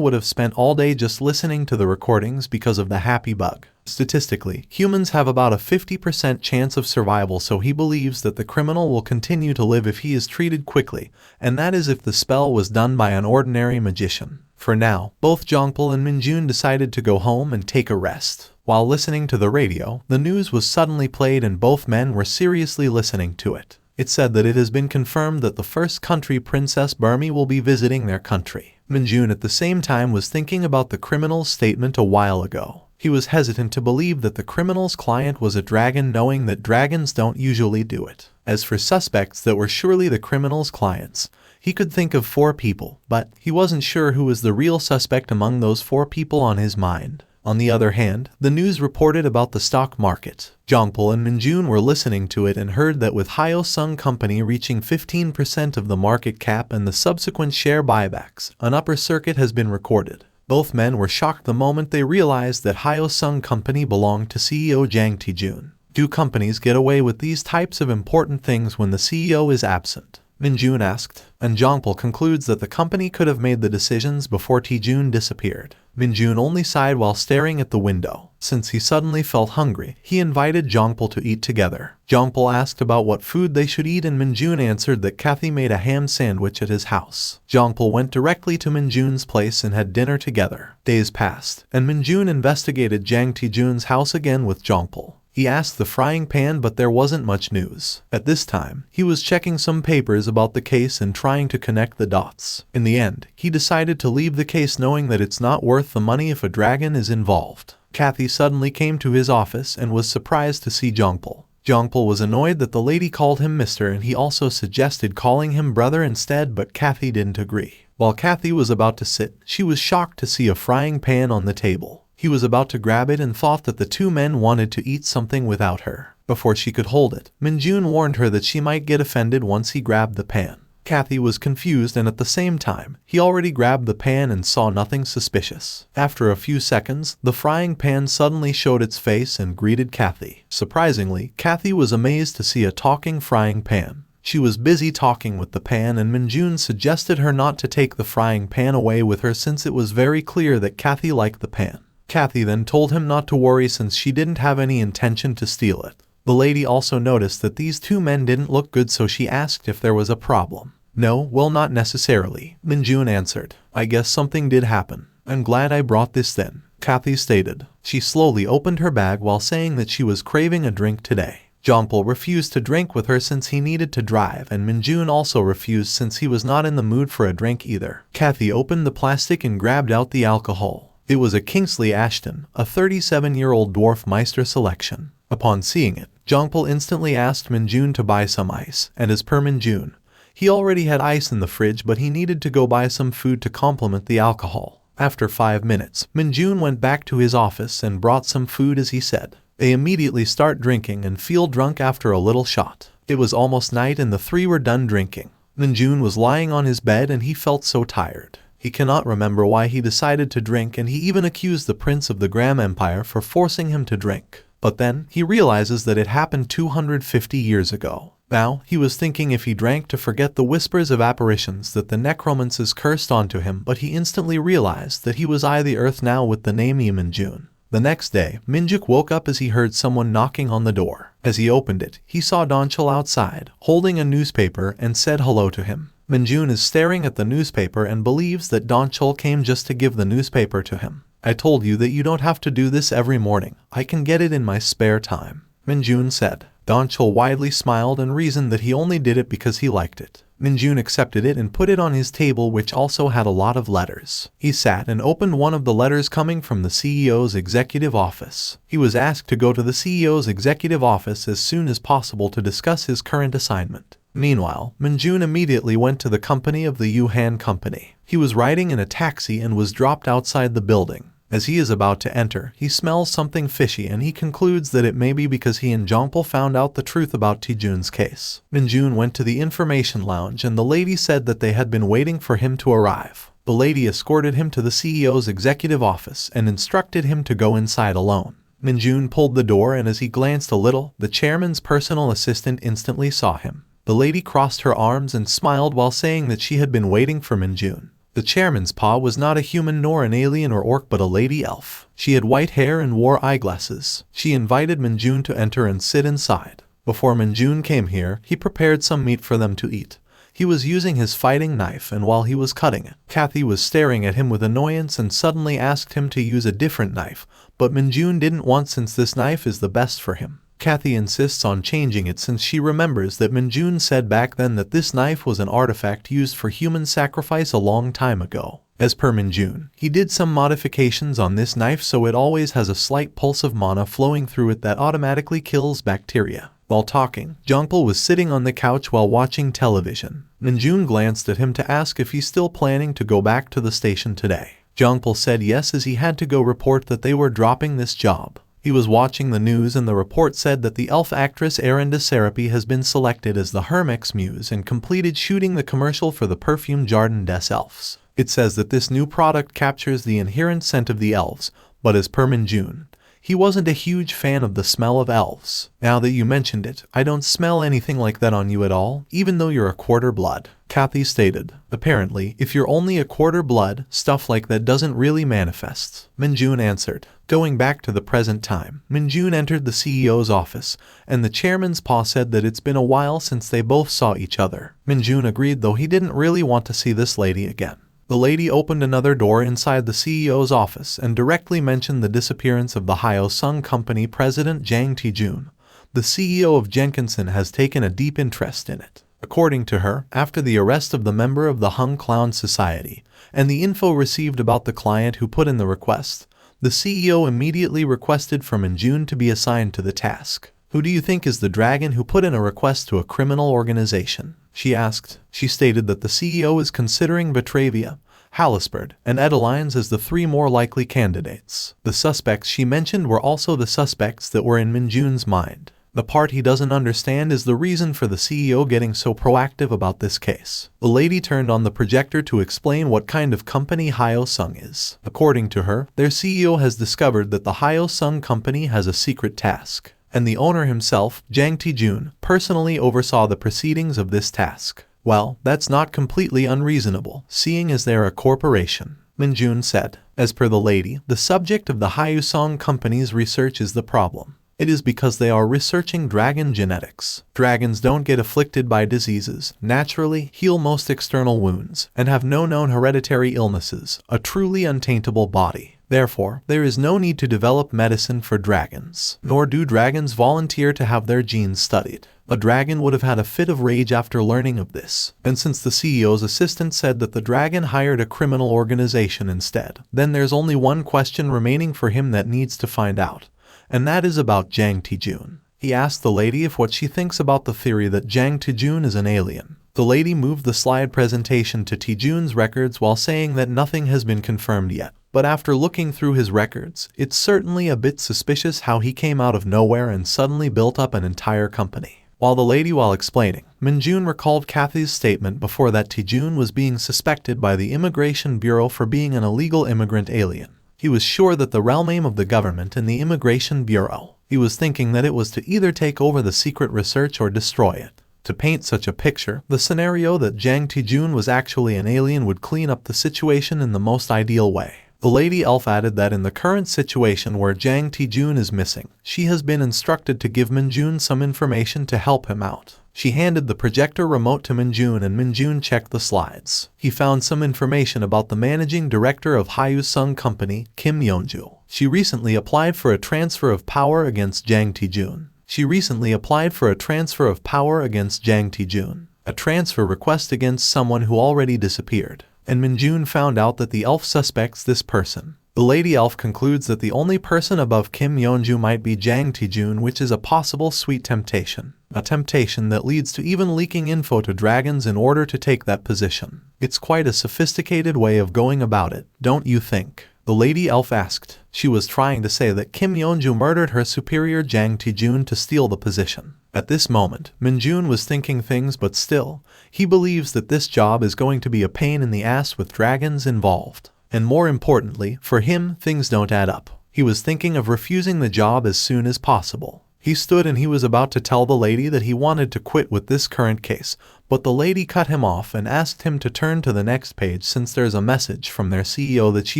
would have spent all day just listening to the recordings because of the happy bug. Statistically, humans have about a 50% chance of survival, so he believes that the criminal will continue to live if he is treated quickly, and that is if the spell was done by an ordinary magician. For now, both Jongpal and Minjun decided to go home and take a rest. While listening to the radio, the news was suddenly played and both men were seriously listening to it. It said that it has been confirmed that the first country Princess Burmi will be visiting their country. Minjun at the same time was thinking about the criminal's statement a while ago. He was hesitant to believe that the criminal's client was a dragon, knowing that dragons don't usually do it. As for suspects that were surely the criminal's clients, he could think of 4 people, but he wasn't sure who was the real suspect among those 4 people on his mind. On the other hand, the news reported about the stock market. Jongpal and Minjun were listening to it and heard that with Hyosung Company reaching 15% of the market cap and the subsequent share buybacks, an upper circuit has been recorded. Both men were shocked the moment they realized that Hyosung Company belonged to CEO Jang Tae-jun. Do companies get away with these types of important things when the CEO is absent? Minjun asked, and Jongpal concludes that the company could have made the decisions before Tae-jun disappeared. Minjun only sighed while staring at the window. Since he suddenly felt hungry, he invited Jongpal to eat together. Jongpal asked about what food they should eat, and Minjun answered that Kathy made a ham sandwich at his house. Jongpal went directly to Minjun's place and had dinner together. Days passed, and Minjun investigated Jang Tae-jun's house again with Jongpal. He asked the frying pan, but there wasn't much news. At this time, he was checking some papers about the case and trying to connect the dots. In the end, he decided to leave the case, knowing that it's not worth the money if a dragon is involved. Kathy suddenly came to his office and was surprised to see Jongpal. Jongpal was annoyed that the lady called him Mr., and he also suggested calling him brother instead, but Kathy didn't agree. While Kathy was about to sit, she was shocked to see a frying pan on the table. He was about to grab it and thought that the 2 men wanted to eat something without her. Before she could hold it, Minjun warned her that she might get offended once he grabbed the pan. Kathy was confused, and at the same time, he already grabbed the pan and saw nothing suspicious. After a few seconds, the frying pan suddenly showed its face and greeted Kathy. Surprisingly, Kathy was amazed to see a talking frying pan. She was busy talking with the pan, and Minjun suggested her not to take the frying pan away with her since it was very clear that Kathy liked the pan. Kathy then told him not to worry since she didn't have any intention to steal it. The lady also noticed that these 2 men didn't look good, so she asked if there was a problem. No, well, not necessarily, Minjun answered. I guess something did happen. I'm glad I brought this then, Kathy stated. She slowly opened her bag while saying that she was craving a drink today. Jongpal refused to drink with her since he needed to drive, and Minjun also refused since he was not in the mood for a drink either. Kathy opened the plastic and grabbed out the alcohol. It was a Kingsley Ashton, a 37-year-old dwarf Meister selection. Upon seeing it, Jongpal instantly asked Minjun to buy some ice, and as per Minjun, he already had ice in the fridge, but he needed to go buy some food to complement the alcohol. After 5 minutes, Minjun went back to his office and brought some food as he said. They immediately start drinking and feel drunk after a little shot. It was almost night and the 3 were done drinking. Minjun was lying on his bed and he felt so tired. He cannot remember why he decided to drink, and he even accused the Prince of the Gram Empire for forcing him to drink. But then, he realizes that it happened 250 years ago. Now, he was thinking if he drank to forget the whispers of apparitions that the necromancies cursed onto him, but he instantly realized that he was the earth now with the name Minjun. The next day, Minjuk woke up as he heard someone knocking on the door. As he opened it, he saw Donchul outside, holding a newspaper, and said hello to him. Minjun is staring at the newspaper and believes that Donchul came just to give the newspaper to him. I told you that you don't have to do this every morning. I can get it in my spare time, Minjun said. Donchul widely smiled and reasoned that he only did it because he liked it. Minjun accepted it and put it on his table, which also had a lot of letters. He sat and opened one of the letters coming from the CEO's executive office. He was asked to go to the CEO's executive office as soon as possible to discuss his current assignment. Meanwhile, Minjun immediately went to the company of the Yuhan company. He was riding in a taxi and was dropped outside the building. As he is about to enter, he smells something fishy and he concludes that it may be because he and Jongpul found out the truth about Taejun's case. Minjun went to the information lounge and the lady said that they had been waiting for him to arrive. The lady escorted him to the CEO's executive office and instructed him to go inside alone. Minjun pulled the door and as he glanced a little, the chairman's personal assistant instantly saw him. The lady crossed her arms and smiled while saying that she had been waiting for Minjun. The chairman's paw was not a human nor an alien or orc but a lady elf. She had white hair and wore eyeglasses. She invited Minjun to enter and sit inside. Before Minjun came here, he prepared some meat for them to eat. He was using his fighting knife and while he was cutting it, Kathy was staring at him with annoyance and suddenly asked him to use a different knife, but Minjun didn't want since this knife is the best for him. Kathy insists on changing it since she remembers that Minjun said back then that this knife was an artifact used for human sacrifice a long time ago. As per Minjun, he did some modifications on this knife so it always has a slight pulse of mana flowing through it that automatically kills bacteria. While talking, Jongpul was sitting on the couch while watching television. Minjun glanced at him to ask if he's still planning to go back to the station today. Jongpul said yes as he had to go report that they were dropping this job. He was watching the news and the report said that the elf actress Aranda Serapi has been selected as the Hermex Muse and completed shooting the commercial for the perfume Jardin des Elves. It says that this new product captures the inherent scent of the elves, but as per Minjun, he wasn't a huge fan of the smell of elves. Now that you mentioned it, I don't smell anything like that on you at all, even though you're a quarter blood, Kathy stated. Apparently, if you're only a quarter blood, stuff like that doesn't really manifest, Minjun answered. Going back to the present time, Minjun entered the CEO's office, and the chairman's paw said that it's been a while since they both saw each other. Minjun agreed though he didn't really want to see this lady again. The lady opened another door inside the CEO's office and directly mentioned the disappearance of the Hyosung Company president Jang Taejun. The CEO of Jenkinson has taken a deep interest in it. According to her, after the arrest of the member of the Hung Clown Society, and the info received about the client who put in the request, the CEO immediately requested for Minjun to be assigned to the task. Who do you think is the dragon who put in a request to a criminal organization? She asked. She stated that the CEO is considering Batravia, Hallispard, and Edelines as the three more likely candidates. The suspects she mentioned were also the suspects that were in Minjun's mind. The part he doesn't understand is the reason for the CEO getting so proactive about this case. The lady turned on the projector to explain what kind of company Hyosung is. According to her, their CEO has discovered that the Hyosung Company has a secret task, and the owner himself, Jang Taejun, personally oversaw the proceedings of this task. Well, that's not completely unreasonable, seeing as they're a corporation, Minjun said. As per the lady, the subject of the Hyosung Company's research is the problem. It is because they are researching dragon genetics. Dragons don't get afflicted by diseases, naturally heal most external wounds, and have no known hereditary illnesses, a truly untaintable body. Therefore, there is no need to develop medicine for dragons, nor do dragons volunteer to have their genes studied. A dragon would have had a fit of rage after learning of this, and since the CEO's assistant said that the dragon hired a criminal organization instead, then there's only one question remaining for him that needs to find out, and that is about Jang Taejun. He asked the lady if what she thinks about the theory that Jang Taejun is an alien. The lady moved the slide presentation to Taejun's records while saying that nothing has been confirmed yet. But after looking through his records, it's certainly a bit suspicious how he came out of nowhere and suddenly built up an entire company. While explaining, Minjun recalled Kathy's statement before that Taejun was being suspected by the Immigration Bureau for being an illegal immigrant alien. He was sure that the real name of the government and the Immigration Bureau. He was thinking that it was to either take over the secret research or destroy it. To paint such a picture, the scenario that Jang Taejun was actually an alien would clean up the situation in the most ideal way. The Lady Elf added that in the current situation where Jang Taejun is missing, she has been instructed to give Minjun some information to help him out. She handed the projector remote to Minjun and Minjun checked the slides. He found some information about the managing director of Hyosung Company, Kim Yeonju. She recently applied for a transfer of power against Jang Taejun. A transfer request against someone who already disappeared. And Minjun found out that the elf suspects this person. The lady elf concludes that the only person above Kim Yeonju might be Jang Tae-jun, which is a possible sweet temptation. A temptation that leads to even leaking info to dragons in order to take that position. It's quite a sophisticated way of going about it, don't you think? The lady elf asked. She was trying to say that Kim Yeonju murdered her superior Jang Tae-jun to steal the position. At this moment, Min-jun was thinking things, but still, he believes that this job is going to be a pain in the ass with dragons involved. And more importantly, for him, things don't add up. He was thinking of refusing the job as soon as possible. He stood and he was about to tell the lady that he wanted to quit with this current case, but the lady cut him off and asked him to turn to the next page since there's a message from their CEO that she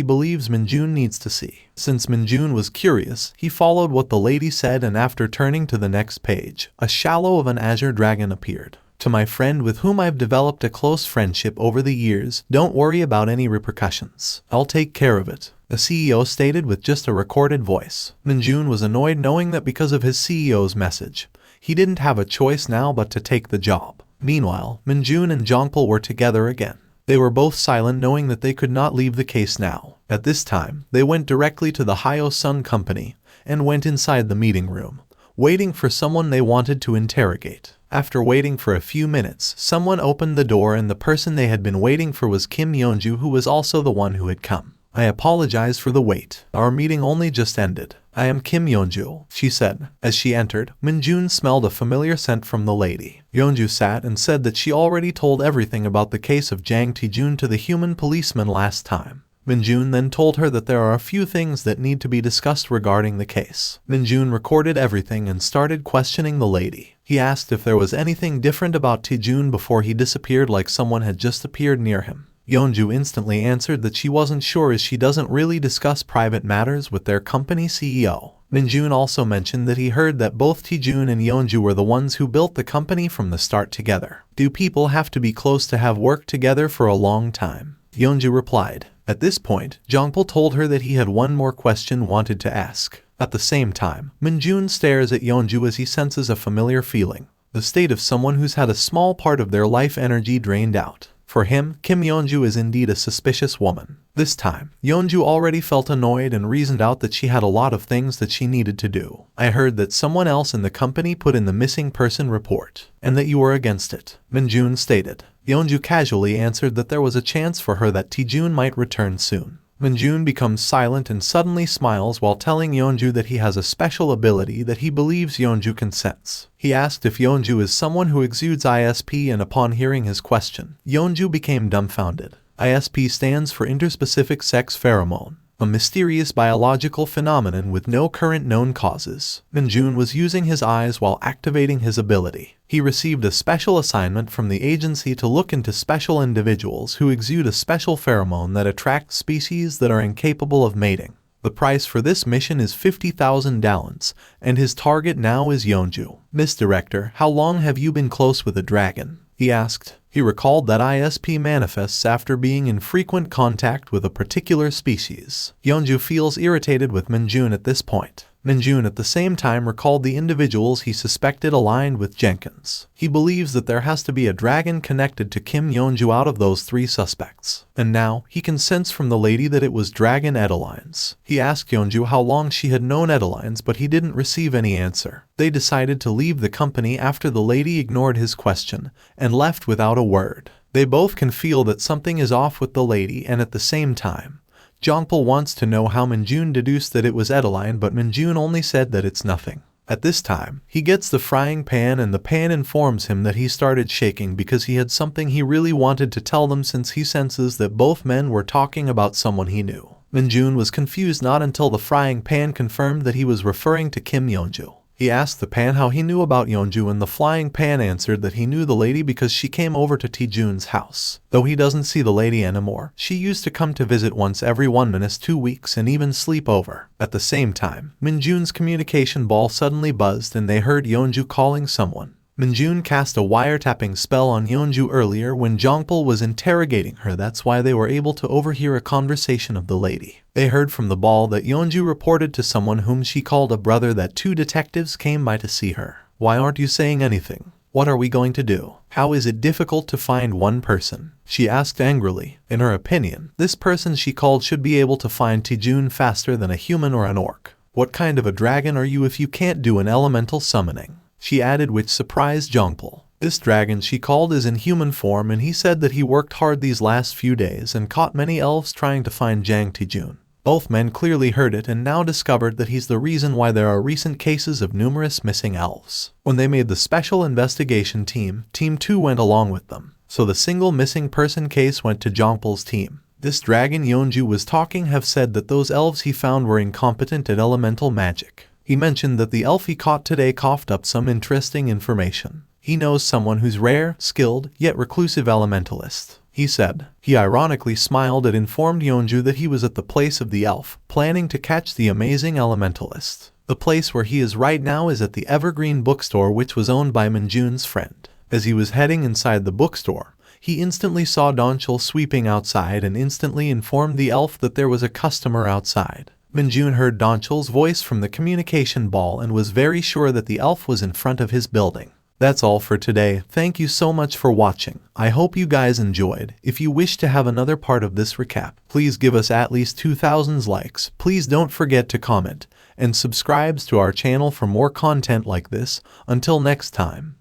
believes Min-jun needs to see. Since Min-jun was curious, he followed what the lady said, and after turning to the next page, a shallow of an azure dragon appeared. To my friend with whom I've developed a close friendship over the years, don't worry about any repercussions. I'll take care of it. The CEO stated with just a recorded voice. Min-jun was annoyed knowing that because of his CEO's message, he didn't have a choice now but to take the job. Meanwhile, Min-jun and Jongpul were together again. They were both silent knowing that they could not leave the case now. At this time, they went directly to the Hyo Sun company and went inside the meeting room, waiting for someone they wanted to interrogate. After waiting for a few minutes, someone opened the door and the person they had been waiting for was Kim Yeonju, who was also the one who had come. I apologize for the wait. Our meeting only just ended. I am Kim Yeonju, she said. As she entered, Min-jun smelled a familiar scent from the lady. Yeonju sat and said that she already told everything about the case of Jang Tae-jun to the human policeman last time. Min-jun then told her that there are a few things that need to be discussed regarding the case. Min-jun recorded everything and started questioning the lady. He asked if there was anything different about Tae-jun before he disappeared, like someone had just appeared near him. Yeonju instantly answered that she wasn't sure as she doesn't really discuss private matters with their company CEO. Min-jun also mentioned that he heard that both Tae-jun and Yeonju were the ones who built the company from the start together. Do people have to be close to have worked together for a long time? Yeonju replied. At this point, Jongpul told her that he had one more question wanted to ask. At the same time, Min-jun stares at Yeonju as he senses a familiar feeling. The state of someone who's had a small part of their life energy drained out. For him, Kim Yeonju is indeed a suspicious woman. This time, Yeonju already felt annoyed and reasoned out that she had a lot of things that she needed to do. I heard that someone else in the company put in the missing person report, and that you were against it, Min-jun stated. Yeonju casually answered that there was a chance for her that Tae-jun might return soon. Min-jun becomes silent and suddenly smiles while telling Yeonju that he has a special ability that he believes Yeonju can sense. He asked if Yeonju is someone who exudes ISP, and upon hearing his question, Yeonju became dumbfounded. ISP stands for interspecific sex pheromone, a mysterious biological phenomenon with no current known causes. Min-jun was using his eyes while activating his ability. He received a special assignment from the agency to look into special individuals who exude a special pheromone that attracts species that are incapable of mating. The price for this mission is 50,000 talents, and his target now is Yeonju. Miss Director, how long have you been close with a dragon? He asked. He recalled that ISP manifests after being in frequent contact with a particular species. Yeonju feels irritated with Min-jun at this point. Min-jun at the same time recalled the individuals he suspected aligned with Jenkins. He believes that there has to be a dragon connected to Kim Yeonju out of those three suspects. And now, he can sense from the lady that it was Dragon Edelines. He asked Yeonju how long she had known Edelines, but he didn't receive any answer. They decided to leave the company after the lady ignored his question and left without a word. They both can feel that something is off with the lady, and at the same time, Jongpul wants to know how Min-jun deduced that it was Edeline, but Min-jun only said that it's nothing. At this time, he gets the frying pan and the pan informs him that he started shaking because he had something he really wanted to tell them, since he senses that both men were talking about someone he knew. Min-jun was confused not until the frying pan confirmed that he was referring to Kim Yeonju. He asked the pan how he knew about Yeonju, and the flying pan answered that he knew the lady because she came over to Tae-jun's house. Though he doesn't see the lady anymore, she used to come to visit once every 2 weeks and even sleep over. At the same time, Min-jun's communication ball suddenly buzzed and they heard Yeonju calling someone. Min-jun cast a wiretapping spell on Yeonju earlier when Jongpul was interrogating her. That's why they were able to overhear a conversation of the lady. They heard from the ball that Yeonju reported to someone whom she called a brother that 2 detectives came by to see her. Why aren't you saying anything? What are we going to do? How is it difficult to find one person? She asked angrily. In her opinion, this person she called should be able to find Tijun faster than a human or an orc. What kind of a dragon are you if you can't do an elemental summoning? She added, which surprised Jongpul. This dragon she called is in human form, and he said that he worked hard these last few days and caught many elves trying to find Jang Tijun. Both men clearly heard it and now discovered that he's the reason why there are recent cases of numerous missing elves. When they made the special investigation team, Team 2 went along with them. So the single missing person case went to Jongpul's team. This dragon Yeonju was talking have said that those elves he found were incompetent at elemental magic. He mentioned that the elf he caught today coughed up some interesting information. He knows someone who's rare, skilled, yet reclusive elementalist. He said. He ironically smiled and informed Yeonju that he was at the place of the elf, planning to catch the amazing elementalist. The place where he is right now is at the Evergreen bookstore, which was owned by Minjun's friend. As he was heading inside the bookstore, he instantly saw Donchul sweeping outside and instantly informed the elf that there was a customer outside. Minjun heard Donchul's voice from the communication ball and was very sure that the elf was in front of his building. That's all for today. Thank you so much for watching. I hope you guys enjoyed. If you wish to have another part of this recap, please give us at least 2,000 likes. Please don't forget to comment and subscribe to our channel for more content like this. Until next time.